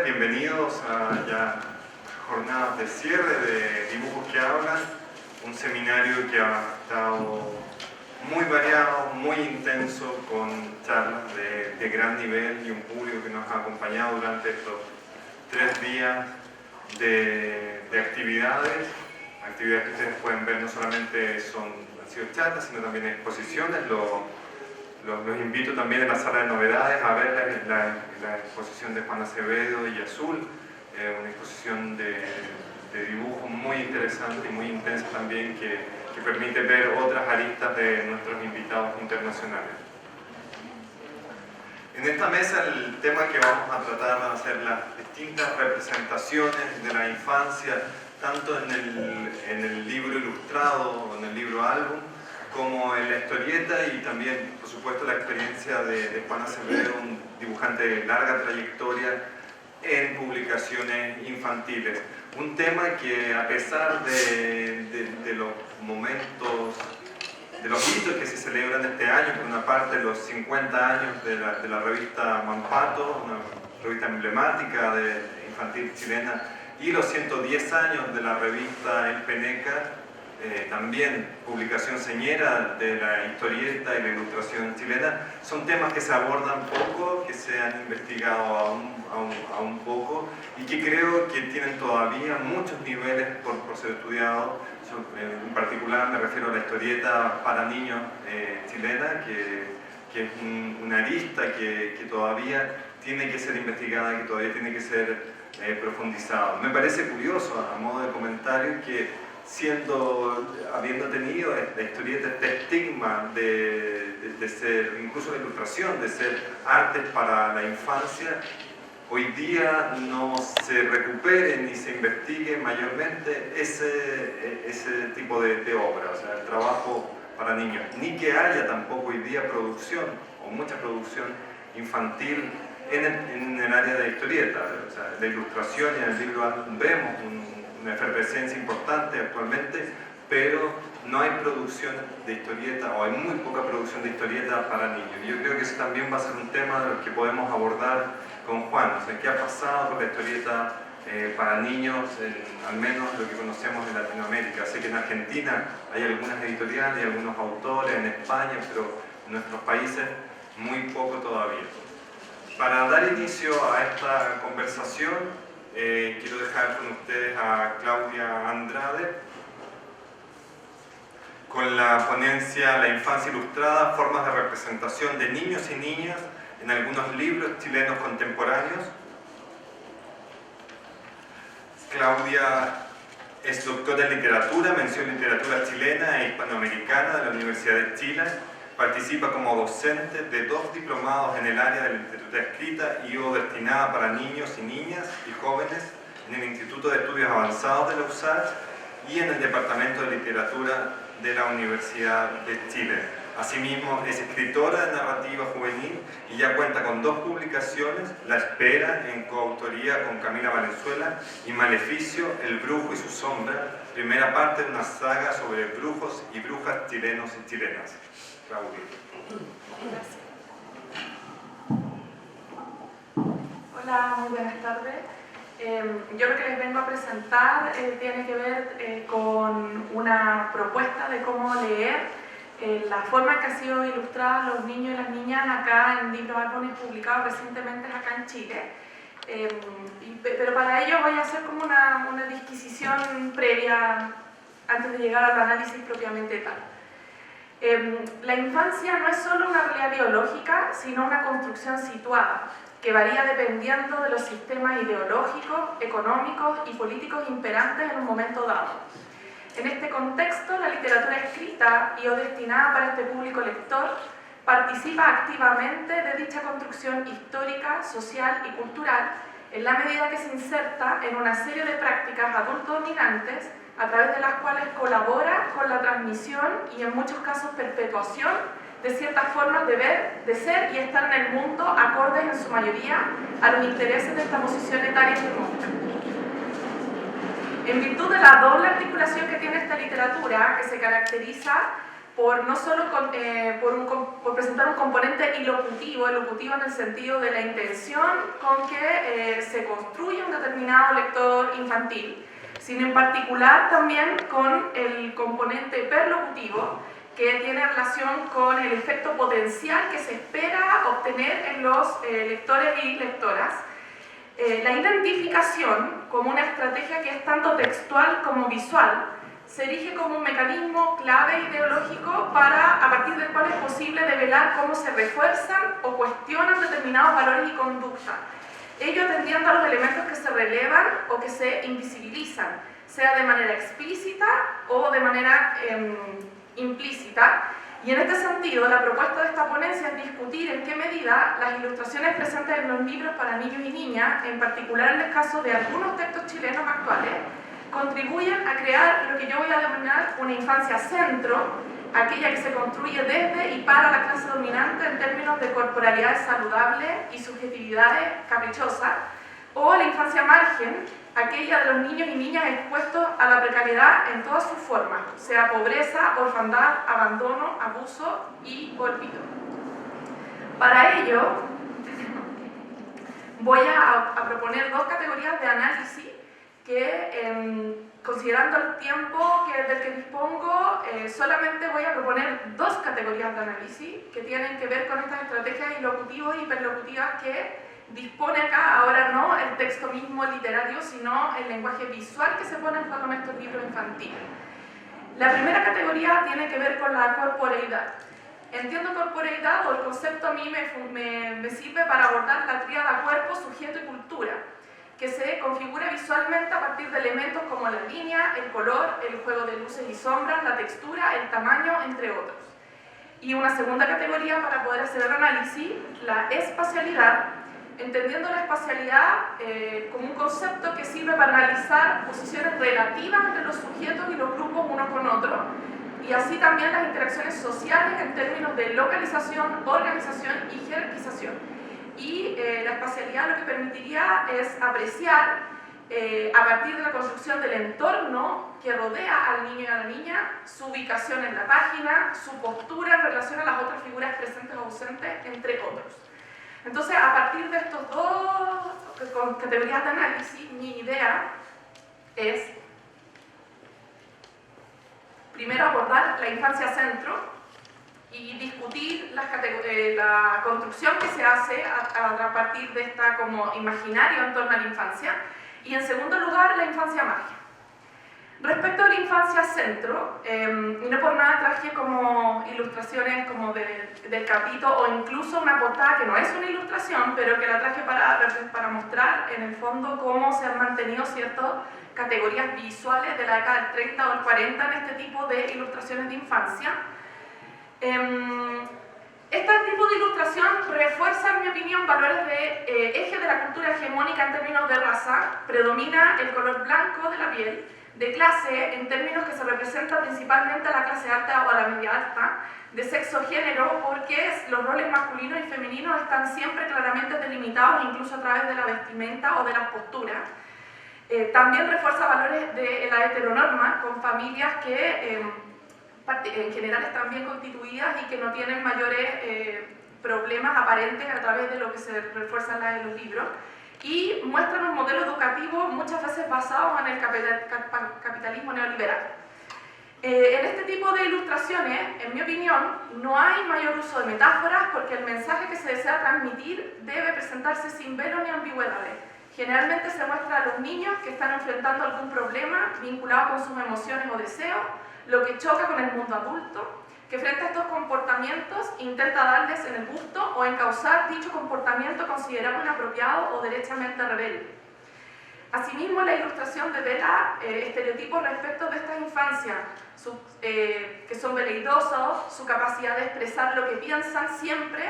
tardes, bienvenidos a ya jornadas de cierre de Dibujos que Hablan, un seminario que ha estado muy variado, muy intenso, con charlas de gran nivel y un público que nos ha acompañado durante estos 3 días de actividades que ustedes pueden ver. No solamente han sido charlas, sino también exposiciones. Los invito también en la sala de novedades a ver la exposición de Juan Acevedo y Azul, una exposición de dibujo muy interesante y muy intensa también, que permite ver otras aristas de nuestros invitados internacionales. En esta mesa el tema que vamos a tratar van a ser las distintas representaciones de la infancia, tanto en el libro ilustrado o en el libro álbum, como en la historieta, y también, por supuesto, la experiencia de Juan Acevedo, un dibujante de larga trayectoria en publicaciones infantiles. Un tema que, a pesar de los momentos, de los hitos que se celebran este año, por una parte los 50 años de la revista Mampato, una revista emblemática infantil chilena, y los 110 años de la revista El Peneca, también publicación señera de la historieta y la ilustración chilena, son temas que se abordan poco, que se han investigado aún poco, y que creo que tienen todavía muchos niveles por ser estudiados. En particular me refiero a la historieta para niños chilena, que es una arista que todavía tiene que ser investigada, que todavía tiene que ser profundizada. Me parece curioso, a modo de comentario, que habiendo tenido la historieta, este estigma de ser, incluso la ilustración, de ser artes para la infancia, hoy día no se recupere ni se investigue mayormente ese tipo de obra, o sea, el trabajo para niños, ni que haya tampoco hoy día producción, o mucha producción infantil en el área de historieta. O sea, la ilustración y en el libro vemos una efervescencia importante actualmente, pero no hay producción de historieta, o hay muy poca producción de historieta para niños. Yo creo que ese también va a ser un tema de los que podemos abordar con Juan. O sea, ¿qué ha pasado con la historieta para niños, al menos lo que conocemos de Latinoamérica? Sé que en Argentina hay algunas editoriales y algunos autores, en España, pero en nuestros países muy poco todavía. Para dar inicio a esta conversación, quiero dejar con ustedes a Claudia Andrade con la ponencia La infancia ilustrada, formas de representación de niños y niñas en algunos libros chilenos contemporáneos. Claudia es doctora en literatura, mención literatura chilena e hispanoamericana de la Universidad de Chile. Participa como docente de 2 diplomados en el área de la literatura escrita y o destinada para niños y niñas y jóvenes en el Instituto de Estudios Avanzados de la USACH y en el Departamento de Literatura de la Universidad de Chile. Asimismo, es escritora de narrativa juvenil y ya cuenta con 2 publicaciones: La Espera, en coautoría con Camila Valenzuela, y Maleficio, el brujo y su sombra, primera parte de una saga sobre brujos y brujas chilenos y chilenas. Claudia. Gracias. Hola, muy buenas tardes. Yo lo que les vengo a presentar tiene que ver con una propuesta de cómo leer la forma en que han sido ilustradas los niños y las niñas acá en libros álbumes publicados recientemente acá en Chile. Pero para ello voy a hacer como una disquisición previa antes de llegar al análisis propiamente tal. La infancia no es solo una realidad biológica, sino una construcción situada, que varía dependiendo de los sistemas ideológicos, económicos y políticos imperantes en un momento dado. En este contexto, la literatura escrita y o destinada para este público lector participa activamente de dicha construcción histórica, social y cultural, en la medida que se inserta en una serie de prácticas adulto-dominantes a través de las cuales colabora con la transmisión y en muchos casos perpetuación de ciertas formas de ver, de ser y estar en el mundo, acordes en su mayoría a los intereses de esta posición etaria hegemónica. En virtud de la doble articulación que tiene esta literatura, que se caracteriza por no solo por presentar un componente ilocutivo, elocutivo en el sentido de la intención con que se construye un determinado lector infantil, sino en particular también con el componente perlocutivo, que tiene relación con el efecto potencial que se espera obtener en los lectores y lectoras. La identificación, como una estrategia que es tanto textual como visual, se erige como un mecanismo clave ideológico a partir del cual es posible develar cómo se refuerzan o cuestionan determinados valores y conductas, ello atendiendo a los elementos que se relevan o que se invisibilizan, sea de manera explícita o de manera implícita. Y en este sentido, la propuesta de esta ponencia es discutir en qué medida las ilustraciones presentes en los libros para niños y niñas, en particular en el caso de algunos textos chilenos actuales, contribuyen a crear lo que yo voy a denominar una infancia centro, aquella que se construye desde y para la clase dominante en términos de corporalidades saludables y subjetividades caprichosas, o la infancia margen, aquella de los niños y niñas expuestos a la precariedad en todas sus formas, sea pobreza, orfandad, abandono, abuso y olvido. Para ello, voy a proponer dos categorías de análisis que, considerando el tiempo del que dispongo, solamente voy a proponer dos categorías de análisis que tienen que ver con estas estrategias ilocutivas y hiperlocutivas que dispone acá, ahora no el texto mismo literario, sino el lenguaje visual que se pone en juego en estos libros infantiles. La primera categoría tiene que ver con la corporeidad. Entiendo corporeidad, o el concepto a mí me sirve para abordar la tríada cuerpo, sujeto y cultura, que se configura visualmente a partir de elementos como la línea, el color, el juego de luces y sombras, la textura, el tamaño, entre otros. Y una segunda categoría para poder hacer el análisis, la espacialidad, entendiendo la espacialidad como un concepto que sirve para analizar posiciones relativas entre los sujetos y los grupos unos con otros, y así también las interacciones sociales en términos de localización, organización y jerarquización. Y la espacialidad lo que permitiría es apreciar a partir de la construcción del entorno que rodea al niño y a la niña, su ubicación en la página, su postura en relación a las otras figuras presentes o ausentes, entre otros. Entonces, a partir de estos dos categorías de análisis, mi idea es primero abordar la infancia centro y discutir la construcción que se hace a partir de esta como imaginario en torno a la infancia, y en segundo lugar la infancia margen. Respecto a la infancia centro, y no por nada traje como ilustraciones como del capítulo o incluso una portada que no es una ilustración, pero que la traje para mostrar en el fondo cómo se han mantenido ciertas categorías visuales de la década del 30 o el 40 en este tipo de ilustraciones de infancia. Este tipo de ilustración refuerza, en mi opinión, valores de eje de la cultura hegemónica en términos de raza. Predomina el color blanco de la piel, de clase en términos que se representa principalmente a la clase alta o a la media alta, de sexo-género, porque los roles masculinos y femeninos están siempre claramente delimitados, incluso a través de la vestimenta o de las posturas. También refuerza valores de la heteronorma, con familias que en general están bien constituidas y que no tienen mayores problemas aparentes a través de lo que se refuerza en los libros, y muestran un modelo educativo muchas veces basado en el capitalismo neoliberal. En este tipo de ilustraciones, en mi opinión, no hay mayor uso de metáforas porque el mensaje que se desea transmitir debe presentarse sin velo ni ambigüedades. Generalmente se muestra a los niños que están enfrentando algún problema vinculado con sus emociones o deseos, lo que choca con el mundo adulto, que frente a estos comportamientos intenta darles en el gusto o encauzar dicho comportamiento considerado inapropiado o derechamente rebelde. Asimismo, la ilustración devela estereotipos respecto de estas infancias, que son veleidosos, su capacidad de expresar lo que piensan siempre.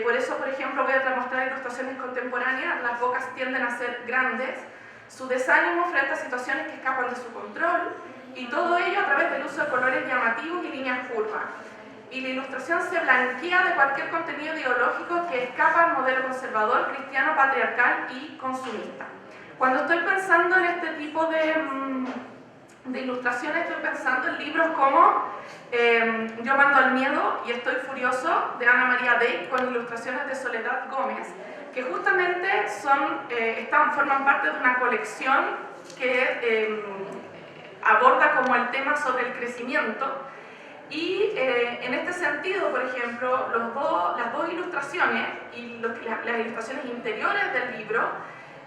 Por eso, por ejemplo, voy a mostrar ilustraciones contemporáneas, las bocas tienden a ser grandes, su desánimo frente a situaciones que escapan de su control, y todo ello a través del uso de colores llamativos y líneas curvas. Y la ilustración se blanquea de cualquier contenido ideológico que escapa al modelo conservador, cristiano, patriarcal y consumista. Cuando estoy pensando en este tipo de ilustraciones estoy pensando en libros como Yo mando al miedo y estoy furioso, de Ana María Day, con ilustraciones de Soledad Gómez, que justamente forman parte de una colección que aborda como el tema sobre el crecimiento. Y en este sentido, por ejemplo, las dos ilustraciones y las ilustraciones interiores del libro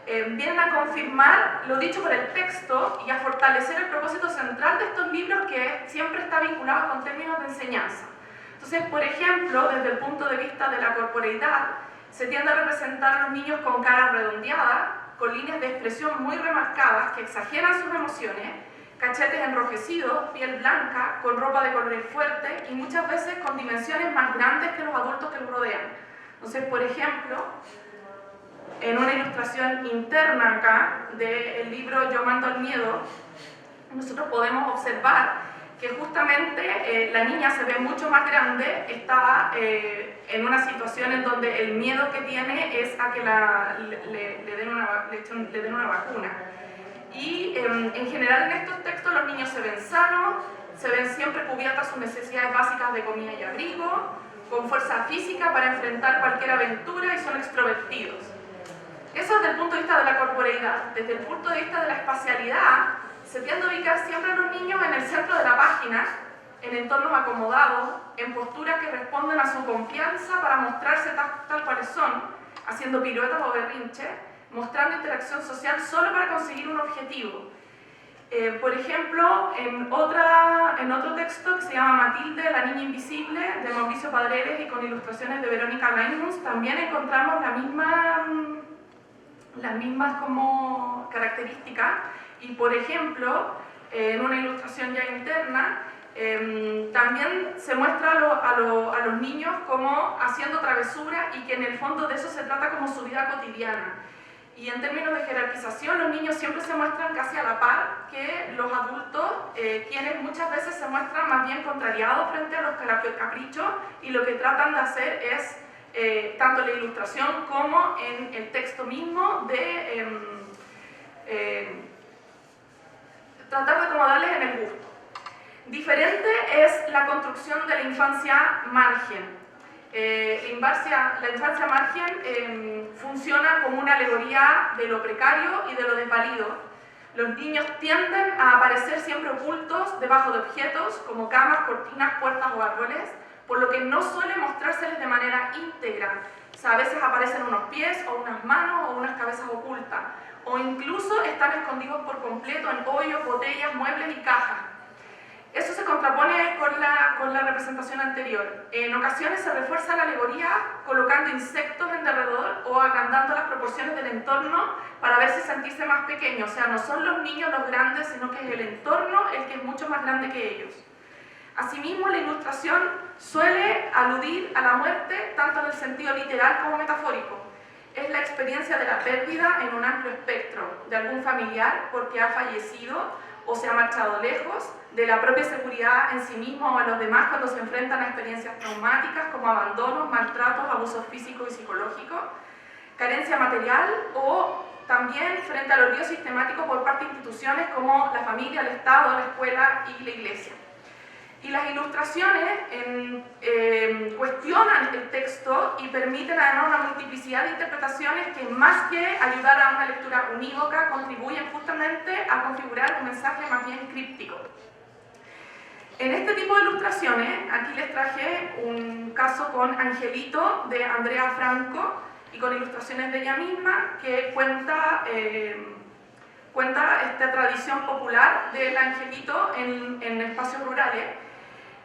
vienen a confirmar lo dicho por el texto y a fortalecer el propósito central de estos libros, que siempre está vinculado con términos de enseñanza. Entonces, por ejemplo, desde el punto de vista de la corporeidad, se tiende a representar a los niños con cara redondeada, con líneas de expresión muy remarcadas que exageran sus emociones, cachetes enrojecidos, piel blanca, con ropa de colores fuertes y muchas veces con dimensiones más grandes que los adultos que los rodean. Entonces, por ejemplo, en una ilustración interna acá del libro Yo mando al miedo, nosotros podemos observar que justamente la niña se ve mucho más grande, está en una situación en donde el miedo que tiene es a que le den una vacuna. Y en general en estos textos los niños se ven sanos, se ven siempre cubiertas sus necesidades básicas de comida y abrigo, con fuerza física para enfrentar cualquier aventura y son extrovertidos. Eso desde el punto de vista de la corporeidad. Desde el punto de vista de la espacialidad, se tiende a ubicar siempre a los niños en el centro de la página, en entornos acomodados, en posturas que responden a su confianza para mostrarse tal cuales son, haciendo piruetas o berrinches, mostrando interacción social solo para conseguir un objetivo. Por ejemplo, en otro texto que se llama Matilde, la niña invisible, de Mauricio Padreres y con ilustraciones de Verónica Leinmus, también encontramos las mismas como características. Y por ejemplo, en una ilustración ya interna, también se muestra a los niños como haciendo travesuras y que en el fondo de eso se trata como su vida cotidiana. Y en términos de jerarquización, los niños siempre se muestran casi a la par que los adultos, quienes muchas veces se muestran más bien contrariados frente a los caprichos, y lo que tratan de hacer es, tanto en la ilustración como en el texto mismo, tratar de acomodarles en el gusto. Diferente es la construcción de la infancia margen. La infancia margen funciona como una alegoría de lo precario y de lo desvalido. Los niños tienden a aparecer siempre ocultos debajo de objetos como camas, cortinas, puertas o árboles, por lo que no suele mostrárseles de manera íntegra. O sea, a veces aparecen unos pies o unas manos o unas cabezas ocultas, o incluso están escondidos por completo en hoyos, botellas, muebles y cajas. Eso se contrapone con la representación anterior. En ocasiones se refuerza la alegoría colocando insectos en derredor o agrandando las proporciones del entorno para verse sentirse más pequeño. O sea, no son los niños los grandes, sino que es el entorno el que es mucho más grande que ellos. Asimismo, la ilustración suele aludir a la muerte tanto en el sentido literal como metafórico. Es la experiencia de la pérdida en un amplio espectro, de algún familiar porque ha fallecido o se ha marchado lejos, de la propia seguridad en sí mismo o a los demás cuando se enfrentan a experiencias traumáticas como abandonos, maltratos, abusos físicos y psicológicos, carencia material o también frente al olvido sistemático por parte de instituciones como la familia, el Estado, la escuela y la iglesia. Y las ilustraciones cuestionan el texto y permiten además una multiplicidad de interpretaciones que, más que ayudar a una lectura unívoca, contribuyen justamente a configurar un mensaje más bien críptico. En este tipo de ilustraciones, aquí les traje un caso con Angelito de Andrea Franco y con ilustraciones de ella misma, que cuenta esta tradición popular del angelito en espacios rurales.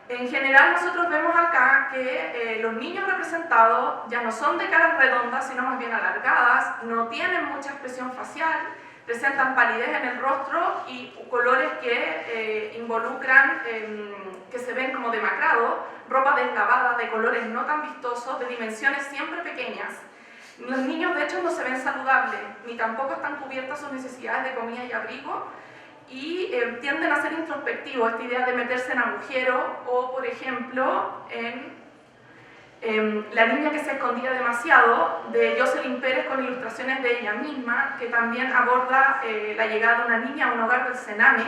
En general nosotros vemos acá que los niños representados ya no son de caras redondas, sino más bien alargadas, no tienen mucha expresión facial, presentan palidez en el rostro y colores que involucran, que se ven como demacrados, ropa deslavada, de colores no tan vistosos, de dimensiones siempre pequeñas. Los niños de hecho no se ven saludables, ni tampoco están cubiertas sus necesidades de comida y abrigo, y tienden a ser introspectivos, esta idea de meterse en agujeros, o por ejemplo en La niña que se escondía demasiado, de Jocelyn Pérez con ilustraciones de ella misma, que también aborda la llegada de una niña a un hogar del Sename,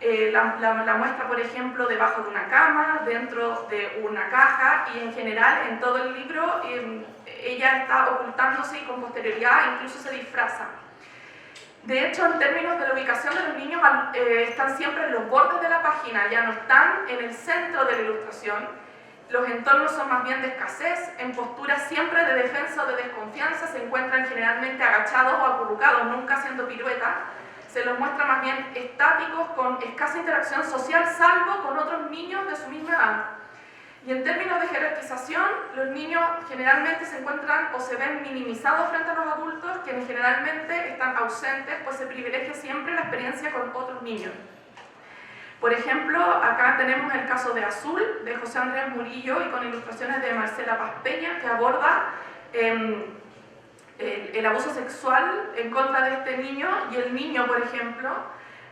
La muestra, por ejemplo, debajo de una cama, dentro de una caja y en general en todo el libro ella está ocultándose y con posterioridad incluso se disfraza. De hecho, en términos de la ubicación de los niños, están siempre en los bordes de la página, ya no están en el centro de la ilustración. Los entornos son más bien de escasez, en posturas siempre de defensa o de desconfianza, se encuentran generalmente agachados o acurrucados, nunca haciendo piruetas. Se los muestra más bien estáticos, con escasa interacción social, salvo con otros niños de su misma edad. Y en términos de jerarquización, los niños generalmente se encuentran o se ven minimizados frente a los adultos, quienes generalmente están ausentes, pues se privilegia siempre la experiencia con otros niños. Por ejemplo, acá tenemos el caso de Azul, de José Andrés Murillo, y con ilustraciones de Marcela Paz Peña, que aborda el abuso sexual en contra de este niño, y el niño, por ejemplo,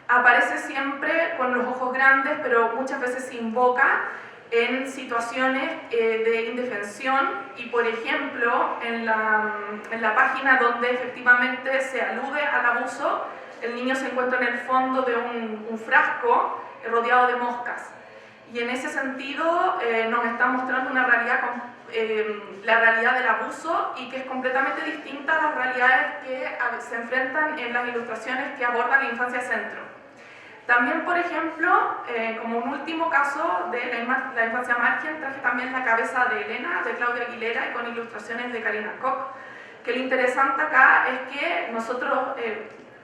aparece siempre con los ojos grandes, pero muchas veces se invoca en situaciones de indefensión, y por ejemplo, en la página donde efectivamente se alude al abuso, el niño se encuentra en el fondo de un frasco rodeado de moscas. Y en ese sentido nos está mostrando una realidad, la realidad del abuso, y que es completamente distinta a las realidades que se enfrentan en las ilustraciones que abordan la infancia centro. También, por ejemplo, como un último caso de la infancia margen, traje también La cabeza de Elena, de Claudia Aguilera, y con ilustraciones de Karina Koch, que lo interesante acá es que nosotros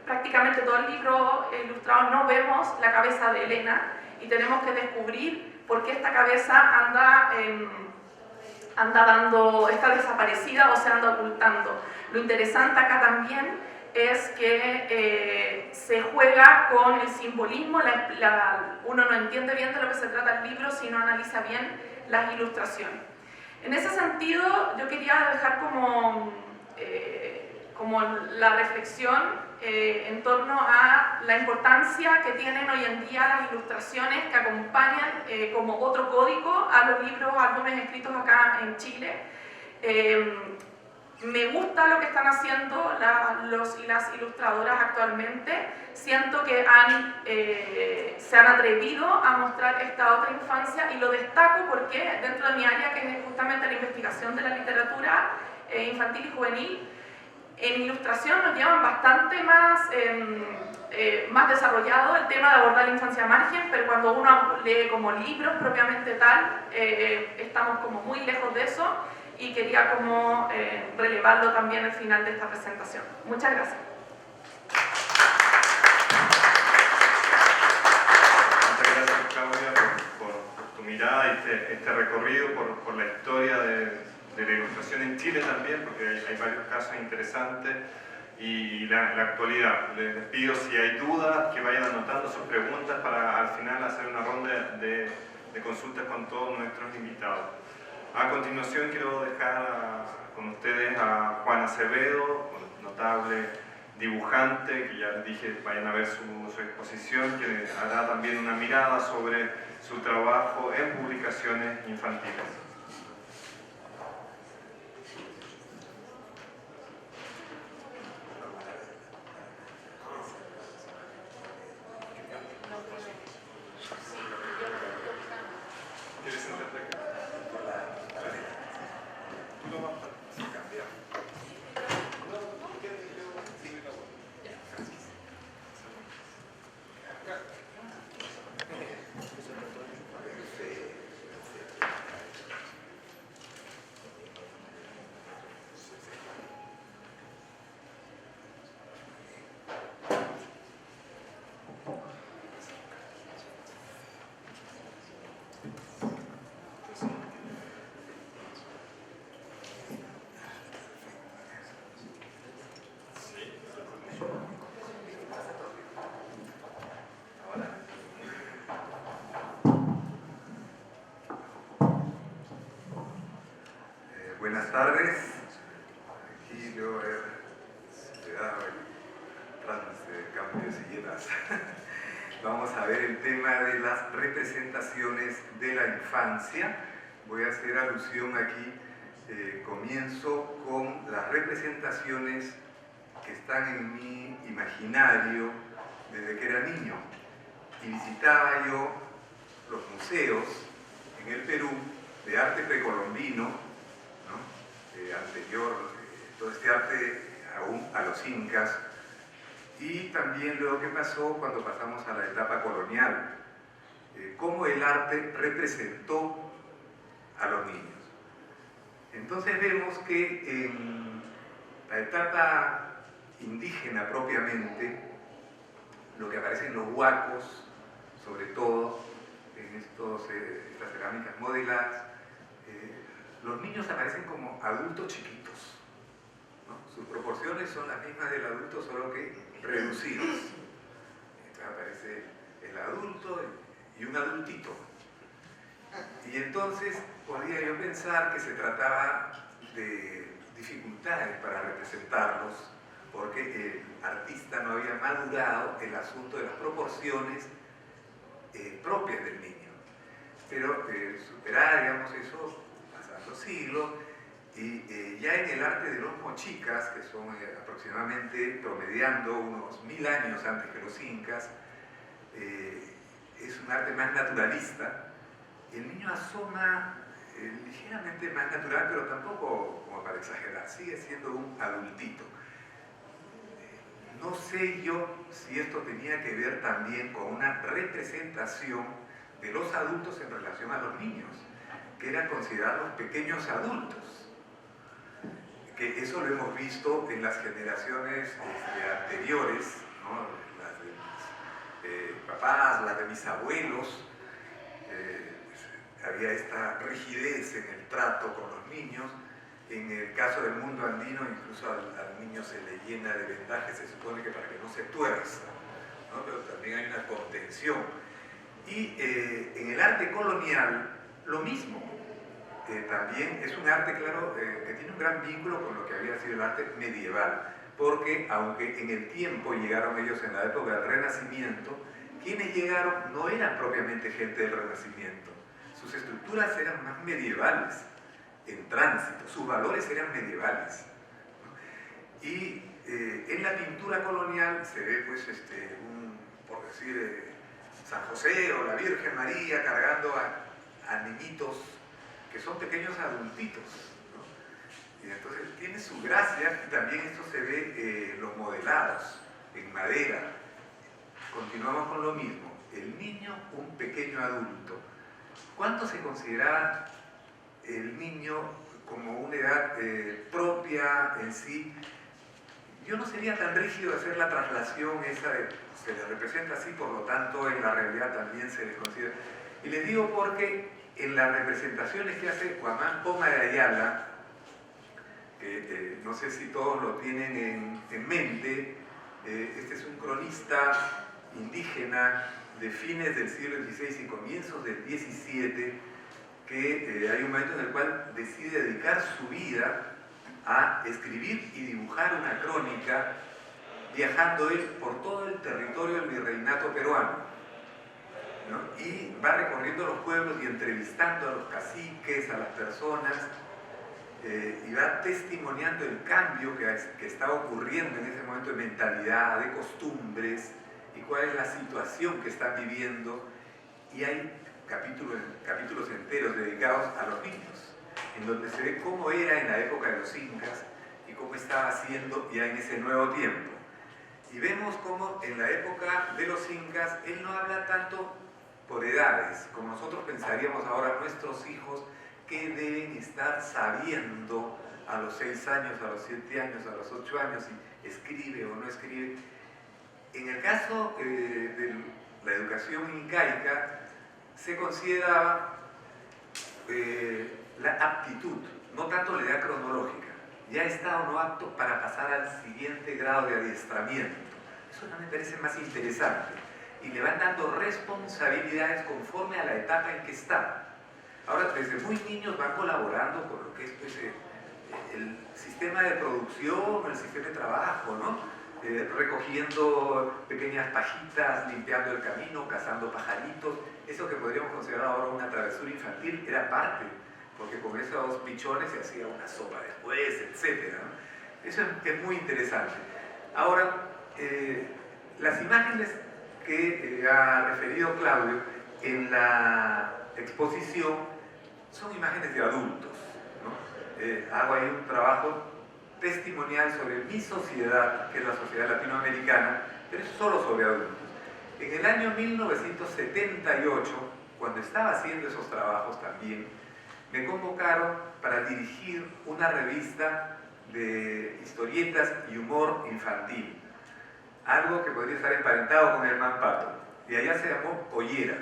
prácticamente todo el libro ilustrado no vemos la cabeza de Elena, y tenemos que descubrir por qué esta cabeza está desaparecida o se anda ocultando. Lo interesante acá también es que se juega con el simbolismo, uno no entiende bien de lo que se trata el libro si no analiza bien las ilustraciones. En ese sentido, yo quería dejar como la reflexión en torno a la importancia que tienen hoy en día las ilustraciones que acompañan como otro código a los libros, álbumes escritos acá en Chile. Me gusta lo que están haciendo los y las ilustradoras actualmente. Siento que se han atrevido a mostrar esta otra infancia, y lo destaco porque dentro de mi área, que es justamente la investigación de la literatura infantil y juvenil, en ilustración nos llevan bastante más desarrollado el tema de abordar la infancia margen, pero cuando uno lee como libros propiamente tal, estamos como muy lejos de eso, y quería como relevarlo también al final de esta presentación. Muchas gracias. Muchas gracias, Claudia, por tu mirada y este recorrido por la historia de la ilustración en Chile también, porque hay varios casos interesantes, y la actualidad. Les pido, si hay dudas, que vayan anotando sus preguntas para al final hacer una ronda de consultas con todos nuestros invitados. A continuación quiero dejar con ustedes a Juan Acevedo, notable dibujante, que ya les dije, vayan a ver su exposición, que hará también una mirada sobre su trabajo en publicaciones infantiles. Buenas tardes. Aquí yo he dado el trance de cambio de silleras. Vamos a ver el tema de las representaciones de la infancia. Voy a hacer alusión aquí, comienzo con las representaciones que están en mi imaginario desde que era niño. y visitaba yo los museos en el Perú de arte precolombino, ¿no? Anterior, todo este arte aún a los incas, y también luego qué pasó cuando pasamos a la etapa colonial, cómo el arte representó a los niños. Entonces vemos que en la etapa indígena propiamente, lo que aparece en los huacos, sobre todo en estas cerámicas modeladas, los niños aparecen como adultos chiquitos, ¿no? Sus proporciones son las mismas del adulto, solo que reducidas. Entonces aparece el adulto y un adultito. Y entonces podría yo pensar que se trataba de dificultades para representarlos, porque el artista no había madurado el asunto de las proporciones propias del niño. Pero superar, digamos, eso, pasan los siglos, y ya en el arte de los mochicas, que son aproximadamente promediando unos 1000 años antes que los incas, es un arte más naturalista. El niño asoma ligeramente más natural, pero tampoco como para exagerar, sigue siendo un adultito. No sé yo si esto tenía que ver también con una representación de los adultos en relación a los niños, que eran considerados pequeños adultos. Que eso lo hemos visto en las generaciones anteriores, ¿no? Las de mis papás, las de mis abuelos. Había esta rigidez en el trato con los niños. En el caso del mundo andino, incluso al niño se le llena de vendajes, se supone que para que no se tuerza, ¿no? Pero también hay una contención. Y en el arte colonial, lo mismo. También es un arte, claro, que tiene un gran vínculo con lo que había sido el arte medieval, porque aunque en el tiempo llegaron ellos en la época del Renacimiento, quienes llegaron no eran propiamente gente del Renacimiento. Sus estructuras eran más medievales, en tránsito, sus valores eran medievales, ¿no? Y en la pintura colonial se ve, pues, por decir, San José o la Virgen María cargando a niñitos que son pequeños adultitos, ¿no? Y entonces tiene su gracia, y también esto se ve en los modelados, en madera. Continuamos con lo mismo, el niño, un pequeño adulto. ¿Cuánto se considera el niño como una edad propia en sí? Yo no sería tan rígido hacer la traslación esa de se le representa así, por lo tanto en la realidad también se les considera. Y les digo porque en las representaciones que hace Guamán Poma de Ayala, que no sé si todos lo tienen en mente, este es un cronista indígena de fines del siglo XVI y comienzos del XVII, que hay un momento en el cual decide dedicar su vida a escribir y dibujar una crónica, viajando él por todo el territorio del virreinato peruano, ¿no? Y va recorriendo los pueblos y entrevistando a los caciques, a las personas, y va testimoniando el cambio que está ocurriendo en ese momento de mentalidad, de costumbres, y cuál es la situación que están viviendo. Y hay capítulos enteros dedicados a los niños, en donde se ve cómo era en la época de los incas y cómo estaba siendo ya en ese nuevo tiempo. Y vemos cómo en la época de los incas él no habla tanto por edades, como nosotros pensaríamos ahora, nuestros hijos que deben estar sabiendo a los 6 años, a los 7 años, a los 8 años, si escribe o no escribe. En el caso de la educación incaica, se consideraba la aptitud, no tanto la edad cronológica. Ya está o no apto para pasar al siguiente grado de adiestramiento. Eso no me parece más interesante. Y le van dando responsabilidades conforme a la etapa en que está. Ahora, desde muy niños van colaborando con lo que es, pues, el sistema de producción, el sistema de trabajo, ¿no? Recogiendo pequeñas pajitas, limpiando el camino, cazando pajaritos. Eso que podríamos considerar ahora una travesura infantil era parte, porque con esos pichones se hacía una sopa después, etc., ¿no? Eso es muy interesante. Ahora, las imágenes que ha referido Claudio en la exposición son imágenes de adultos, ¿no? Hago ahí un trabajo testimonial sobre mi sociedad, que es la sociedad latinoamericana, pero es solo sobre adultos. En el año 1978, cuando estaba haciendo esos trabajos también, me convocaron para dirigir una revista de historietas y humor infantil, algo que podría estar emparentado con el Manpato, y allá se llamó Collera.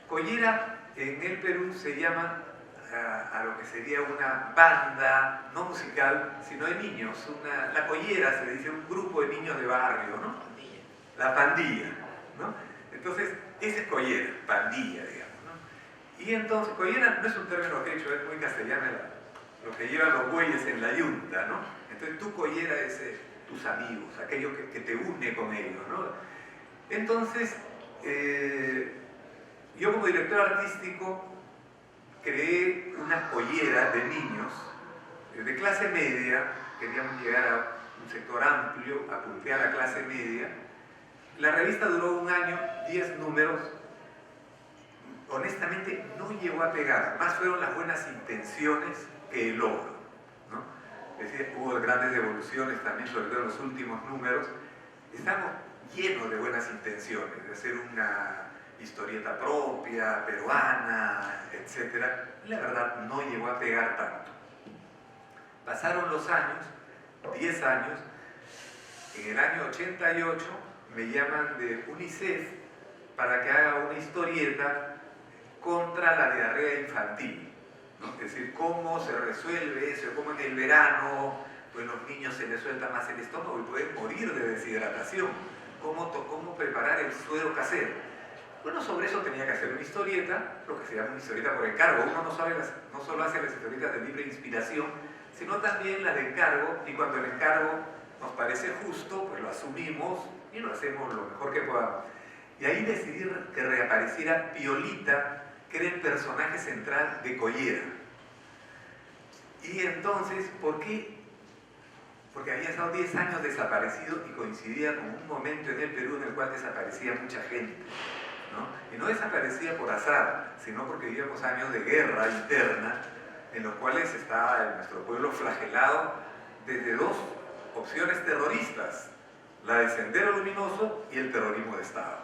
Collera en el Perú se llama a lo que sería una banda, no musical, sino de niños. La collera se dice un grupo de niños de barrio, ¿no? La pandilla, ¿no? Entonces, ese es collera, pandilla, digamos, ¿no? Y entonces, collera no es un término que he hecho, es muy castellano, lo que llevan los bueyes en la yunta, ¿no? Entonces, tu collera es tus amigos, aquello que te une con ellos, ¿no? Entonces, yo como director artístico creé una collera de niños de clase media, queríamos llegar a un sector amplio, apunté a la clase media. La revista duró un año, 10 números, honestamente no llegó a pegar, más fueron las buenas intenciones que el logro, ¿no? Es decir, hubo grandes devoluciones también, sobre todo en los últimos números. Estamos llenos de buenas intenciones, de hacer una historieta propia, peruana, etc. La verdad no llegó a pegar tanto. Pasaron los años, 10 años, en el año 88 me llaman de UNICEF para que haga una historieta contra la diarrea infantil, ¿no? Es decir, cómo se resuelve eso, cómo en el verano pues los niños se les suelta más el estómago y pueden morir de deshidratación, cómo preparar el suero casero. Bueno, sobre eso tenía que hacer una historieta, lo que se llama una historieta por encargo. Uno no solo hace las historietas de libre inspiración, sino también las de encargo, y cuando el encargo nos parece justo, pues lo asumimos y lo hacemos lo mejor que podamos. Y ahí decidí que reapareciera Piolita, que era el personaje central de Collera. Y entonces, ¿por qué? Porque había estado 10 años desaparecido y coincidía con un momento en el Perú en el cual desaparecía mucha gente, ¿no? Y no desaparecía por azar, sino porque vivíamos años de guerra interna en los cuales estaba nuestro pueblo flagelado desde dos opciones terroristas, la del Sendero Luminoso y el terrorismo de Estado.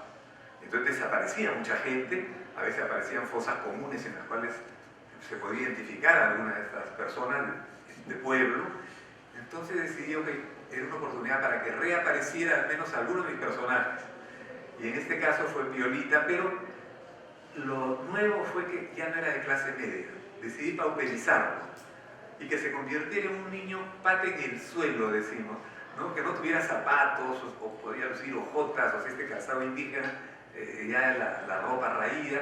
Entonces desaparecía mucha gente, a veces aparecían fosas comunes en las cuales se podía identificar a alguna de estas personas de pueblo. Entonces decidí que era una oportunidad para que reapareciera al menos alguno de mis personajes. Y en este caso fue Piolita, pero lo nuevo fue que ya no era de clase media. Decidí pauperizarlo y que se convirtiera en un niño pate en el suelo, decimos, ¿no? Que no tuviera zapatos o podía lucir hojotas, o sea, este calzado indígena, ya la ropa raída,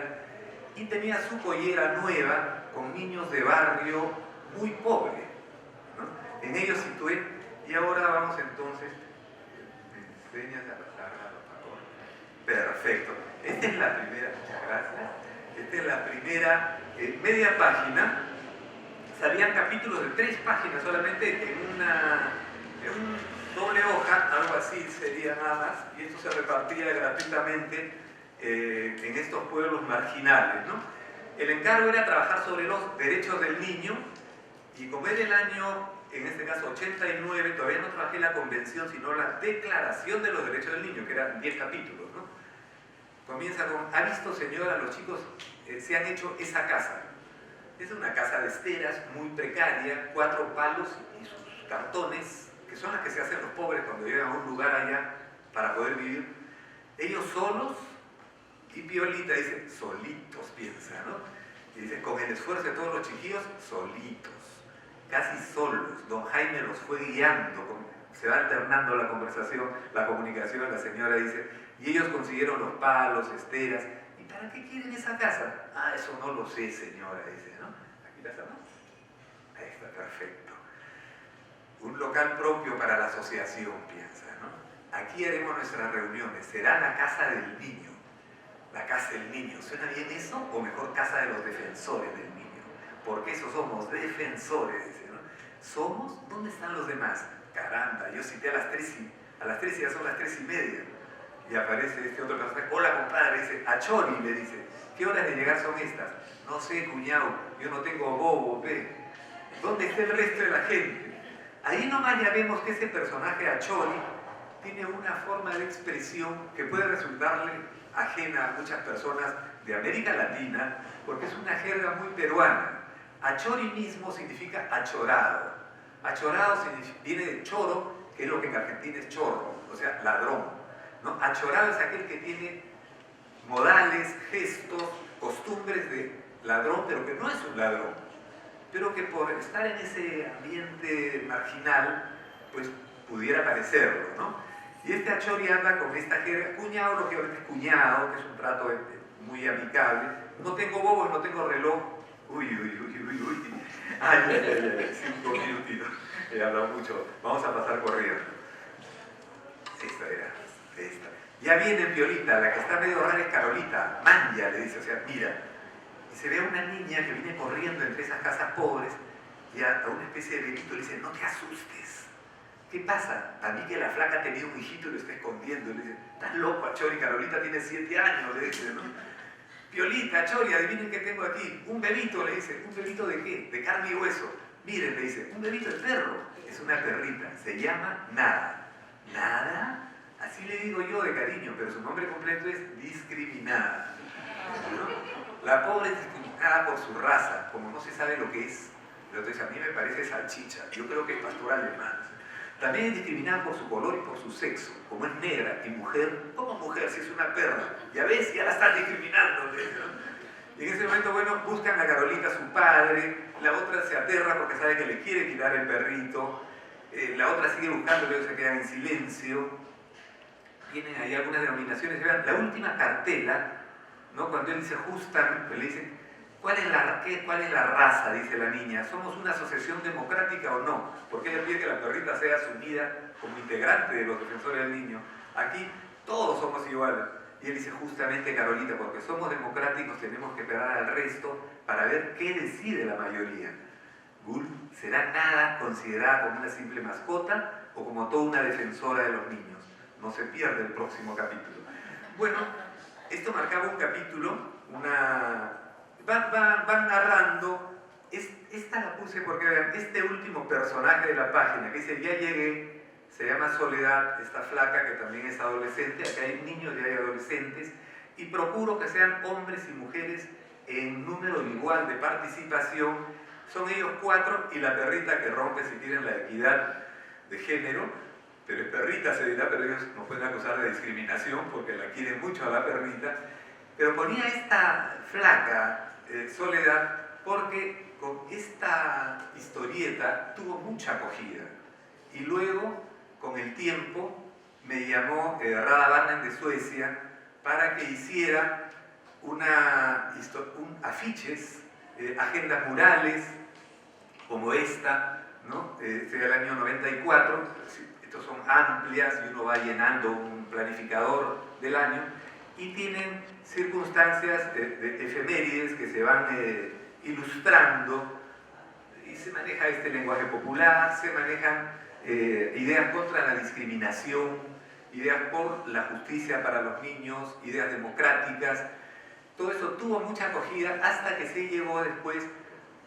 y tenía su collera nueva con niños de barrio muy pobre, ¿no? En ellos situé, y ahora vamos entonces, ¿me enseñas a pasarla, por favor? Perfecto. Esta es la primera, muchas gracias. Esta es la primera media página. Salían capítulos de 3 páginas solamente en un doble hoja, algo así sería nada más, y esto se repartía gratuitamente en estos pueblos marginales, ¿no? El encargo era trabajar sobre los derechos del niño, y como era el año, en este caso 89, todavía no trabajé la convención, sino la declaración de los derechos del niño, que eran 10 capítulos, ¿no? Comienza con: ¿ha visto, señora, los chicos se han hecho esa casa? Es una casa de esteras, muy precaria, 4 palos y sus cartones, que son las que se hacen los pobres cuando llegan a un lugar allá para poder vivir. Ellos solos, y Piolita dice, solitos, piensa, ¿no? Y dice, con el esfuerzo de todos los chiquillos, solitos, casi solos. Don Jaime los fue guiando, se va alternando la conversación, la comunicación. La señora dice, y ellos consiguieron los palos, esteras. ¿Y para qué quieren esa casa? Ah, eso no lo sé, señora, dice, ¿no? Aquí la estamos. Ahí está, perfecto. Un local propio para la asociación, piensa, ¿no? Aquí haremos nuestras reuniones, será la casa del niño. La casa del niño, ¿suena bien eso? O mejor, casa de los defensores del niño. Porque eso somos, defensores, dice, ¿no? ¿Somos? ¿Dónde están los demás? Caramba, yo cité a las 3 y ya son las 3:30. y aparece este otro personaje, hola compadre, dice, Achori, le dice, ¿qué horas de llegar son estas? No sé, cuñado, yo no tengo bobo, ve. ¿Dónde está el resto de la gente? Ahí nomás ya vemos que ese personaje Achori tiene una forma de expresión que puede resultarle ajena a muchas personas de América Latina, porque es una jerga muy peruana. Achori mismo significa achorado. Achorado viene de choro, que es lo que en Argentina es chorro, o sea, ladrón, ¿no? Achorado es aquel que tiene modales, gestos, costumbres de ladrón, pero que no es un ladrón, pero que por estar en ese ambiente marginal, pues pudiera parecerlo, ¿no? Y este Achori anda con esta jerga, cuñado, lógicamente es cuñado, que es un trato muy amigable, no tengo bobos, no tengo reloj, uy, ay, 5 minutitos, he hablado mucho, vamos a pasar corriendo. Esta era, esta. Ya viene Piolita, la que está medio rara es Carolita, Manja le dice, o sea, mira, y se ve a una niña que viene corriendo entre esas casas pobres y a una especie de bebito le dice, no te asustes. ¿Qué pasa? A mí que la flaca tenía un hijito y lo está escondiendo. Le dice, estás loco, Achori, Carolita tiene 7 años, le dice, ¿no? Piolita, Achori, adivinen qué tengo aquí. Un bebito, le dice. ¿Un bebito de qué? De carne y hueso. Miren, le dice, un bebito de perro. Es una perrita, se llama Nada. ¿Nada? Así le digo yo de cariño, pero su nombre completo es Discriminada, ¿no? La pobre es discriminada por su raza, como no se sabe lo que es. Entonces a mí me parece salchicha, yo creo que es pastor alemán. También es discriminada por su color y por su sexo, como es negra y mujer. ¿Cómo mujer si es una perra? Ya ves, ya la están discriminando, ¿no? Y en ese momento, bueno, buscan a Carolita, su padre, la otra se aterra porque sabe que le quiere quitar el perrito, la otra sigue buscando, luego se quedan en silencio. Tienen ahí algunas denominaciones. Vean, la última cartela, ¿no? Cuando él dice justamente, le dicen, ¿cuál es la raza? Dice la niña. ¿Somos una asociación democrática o no? ¿Por qué le pide que la perrita sea asumida como integrante de los defensores del niño? Aquí todos somos iguales. Y él dice justamente, Carolita, porque somos democráticos tenemos que esperar al resto para ver qué decide la mayoría. Gul será Nada considerada como una simple mascota o como toda una defensora de los niños. No se pierde el próximo capítulo. Bueno, esto marcaba un capítulo, van narrando, esta la puse porque vean, este último personaje de la página que dice, ya llegué, se llama Soledad, esta flaca que también es adolescente, acá hay niños y hay adolescentes, y procuro que sean hombres y mujeres en número igual de participación, son ellos 4 y la perrita que rompe si tienen la equidad de género, pero es perrita, se dirá, pero ellos no pueden acusar de discriminación porque la quieren mucho a la perrita. Pero ponía esta flaca, Soledad, porque con esta historieta tuvo mucha acogida. Y luego, con el tiempo, me llamó Rada Barnen de Suecia para que hiciera afiches, agendas murales, como esta, ¿no? Sería el año 94. Estos son amplias y uno va llenando un planificador del año y tienen circunstancias de efemérides que se van ilustrando y se maneja este lenguaje popular, se manejan ideas contra la discriminación, ideas por la justicia para los niños, ideas democráticas. Todo eso tuvo mucha acogida hasta que se llegó después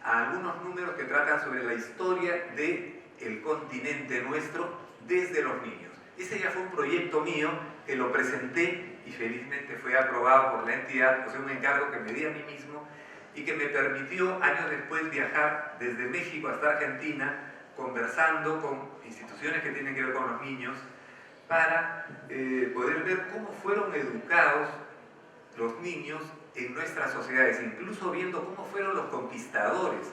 a algunos números que tratan sobre la historia del continente nuestro desde los niños. Ese ya fue un proyecto mío que lo presenté y felizmente fue aprobado por la entidad, o sea, un encargo que me di a mí mismo y que me permitió años después viajar desde México hasta Argentina conversando con instituciones que tienen que ver con los niños para poder ver cómo fueron educados los niños en nuestras sociedades, incluso viendo cómo fueron los conquistadores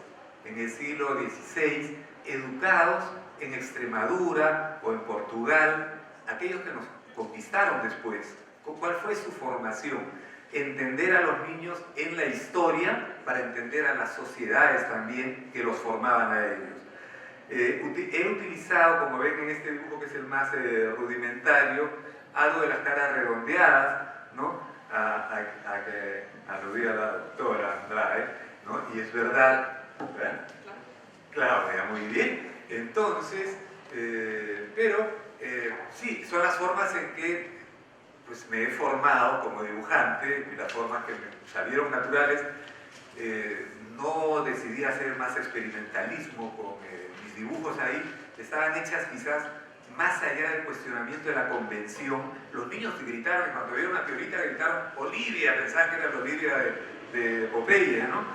en el siglo XVI, educados en Extremadura o en Portugal, aquellos que nos conquistaron después. ¿Cuál fue su formación? Entender a los niños en la historia para entender a las sociedades también que los formaban a ellos. He utilizado, como ven en este dibujo que es el más rudimentario, algo de las caras redondeadas, ¿no? A que aludía la doctora Andrade, ¿no? Y es verdad, ¿verdad? Claudia, muy bien. Entonces, sí, son las formas en que pues me he formado como dibujante y las formas que me salieron naturales. No decidí hacer más experimentalismo con mis dibujos ahí, estaban hechas quizás más allá del cuestionamiento de la convención. Los niños gritaron, y cuando vieron a Piolita gritaron Olivia, pensaban que era la Olivia de Popeye, ¿no?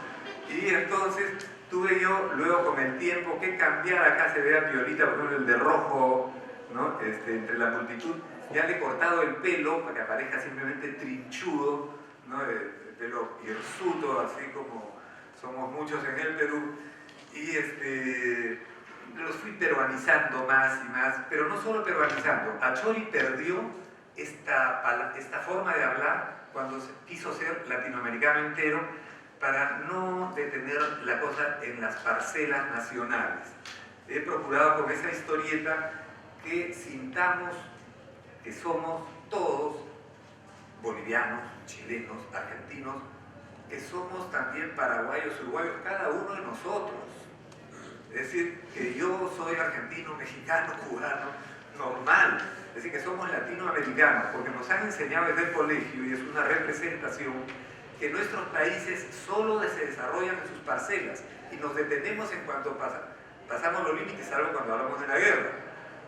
Y entonces tuve yo luego con el tiempo que cambiar. Acá se ve a Piolita, por ejemplo el de rojo, ¿no? Entre la multitud, ya le he cortado el pelo para que aparezca simplemente trinchudo, ¿no? El pelo hirsuto, así como somos muchos en el Perú, y los fui peruanizando más y más, pero no solo peruanizando. Achori perdió esta forma de hablar cuando quiso ser latinoamericano entero, para no detener la cosa en las parcelas nacionales. He procurado con esa historieta que sintamos que somos todos bolivianos, chilenos, argentinos, que somos también paraguayos, uruguayos, cada uno de nosotros. Es decir, que yo soy argentino, mexicano, cubano, normal. Es decir, que somos latinoamericanos, porque nos han enseñado desde el colegio, y es una representación, que nuestros países solo se desarrollan en sus parcelas y nos detenemos en cuanto pasamos los límites, salvo cuando hablamos de la guerra,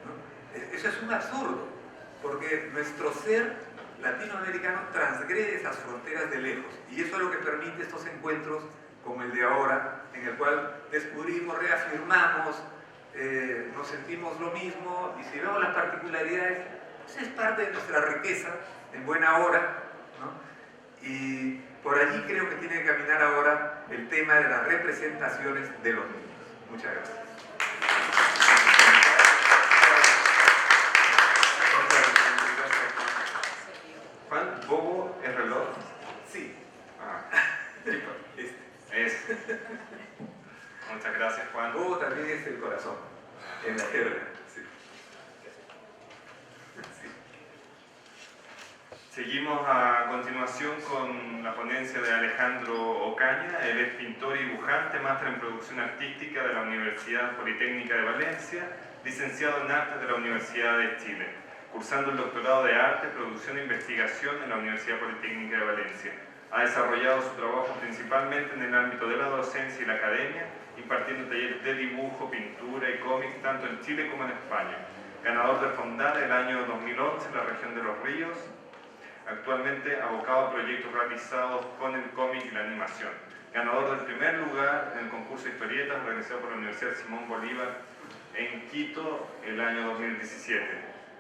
¿no? Eso es un absurdo, porque nuestro ser latinoamericano transgrede esas fronteras de lejos, y eso es lo que permite estos encuentros como el de ahora, en el cual descubrimos, reafirmamos, nos sentimos lo mismo, y si vemos las particularidades, pues es parte de nuestra riqueza, en buena hora, ¿no? Y por allí creo que tiene que caminar ahora el tema de las representaciones de los niños. Muchas gracias. Juan, ¿bobo es reloj? Sí. Es. Muchas gracias, Juan. Bobo también es el corazón, en la jerga. Sí. Seguimos a continuación con la ponencia de Alejandro Ocaña. Él es pintor y dibujante, máster en producción artística de la Universidad Politécnica de Valencia, licenciado en Artes de la Universidad de Chile, cursando el doctorado de Arte, Producción e Investigación en la Universidad Politécnica de Valencia. Ha desarrollado su trabajo principalmente en el ámbito de la docencia y la academia, impartiendo talleres de dibujo, pintura y cómic, tanto en Chile como en España. Ganador de Fondar el año 2011 en la región de Los Ríos. Actualmente abocado a proyectos realizados con el cómic y la animación. Ganador del primer lugar en el concurso de historietas organizado por la Universidad Simón Bolívar en Quito el año 2017.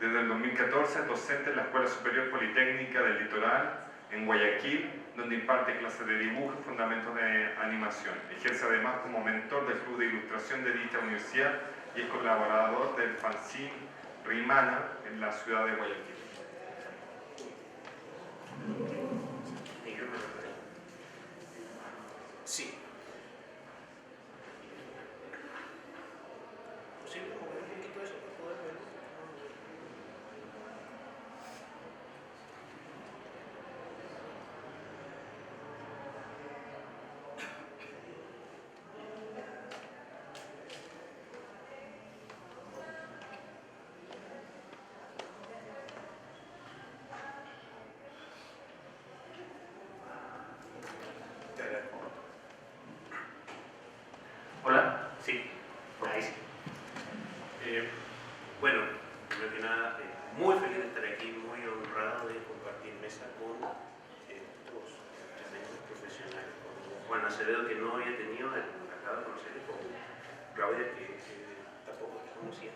Desde el 2014 docente en la Escuela Superior Politécnica del Litoral en Guayaquil, donde imparte clases de dibujo y fundamentos de animación. Ejerce además como mentor del Club de Ilustración de dicha universidad y es colaborador del fanzine Rimana en la ciudad de Guayaquil. Sí. ¿Posible mover un poquito eso para poder verlo? Hola, sí, ahí sí. Bueno, primero que nada, muy feliz de estar aquí, muy honrado de compartir mesa con estos tremendos profesionales, con Juan Acevedo, que no había tenido, acabo de conocer, y con Claudia, que tampoco conocía.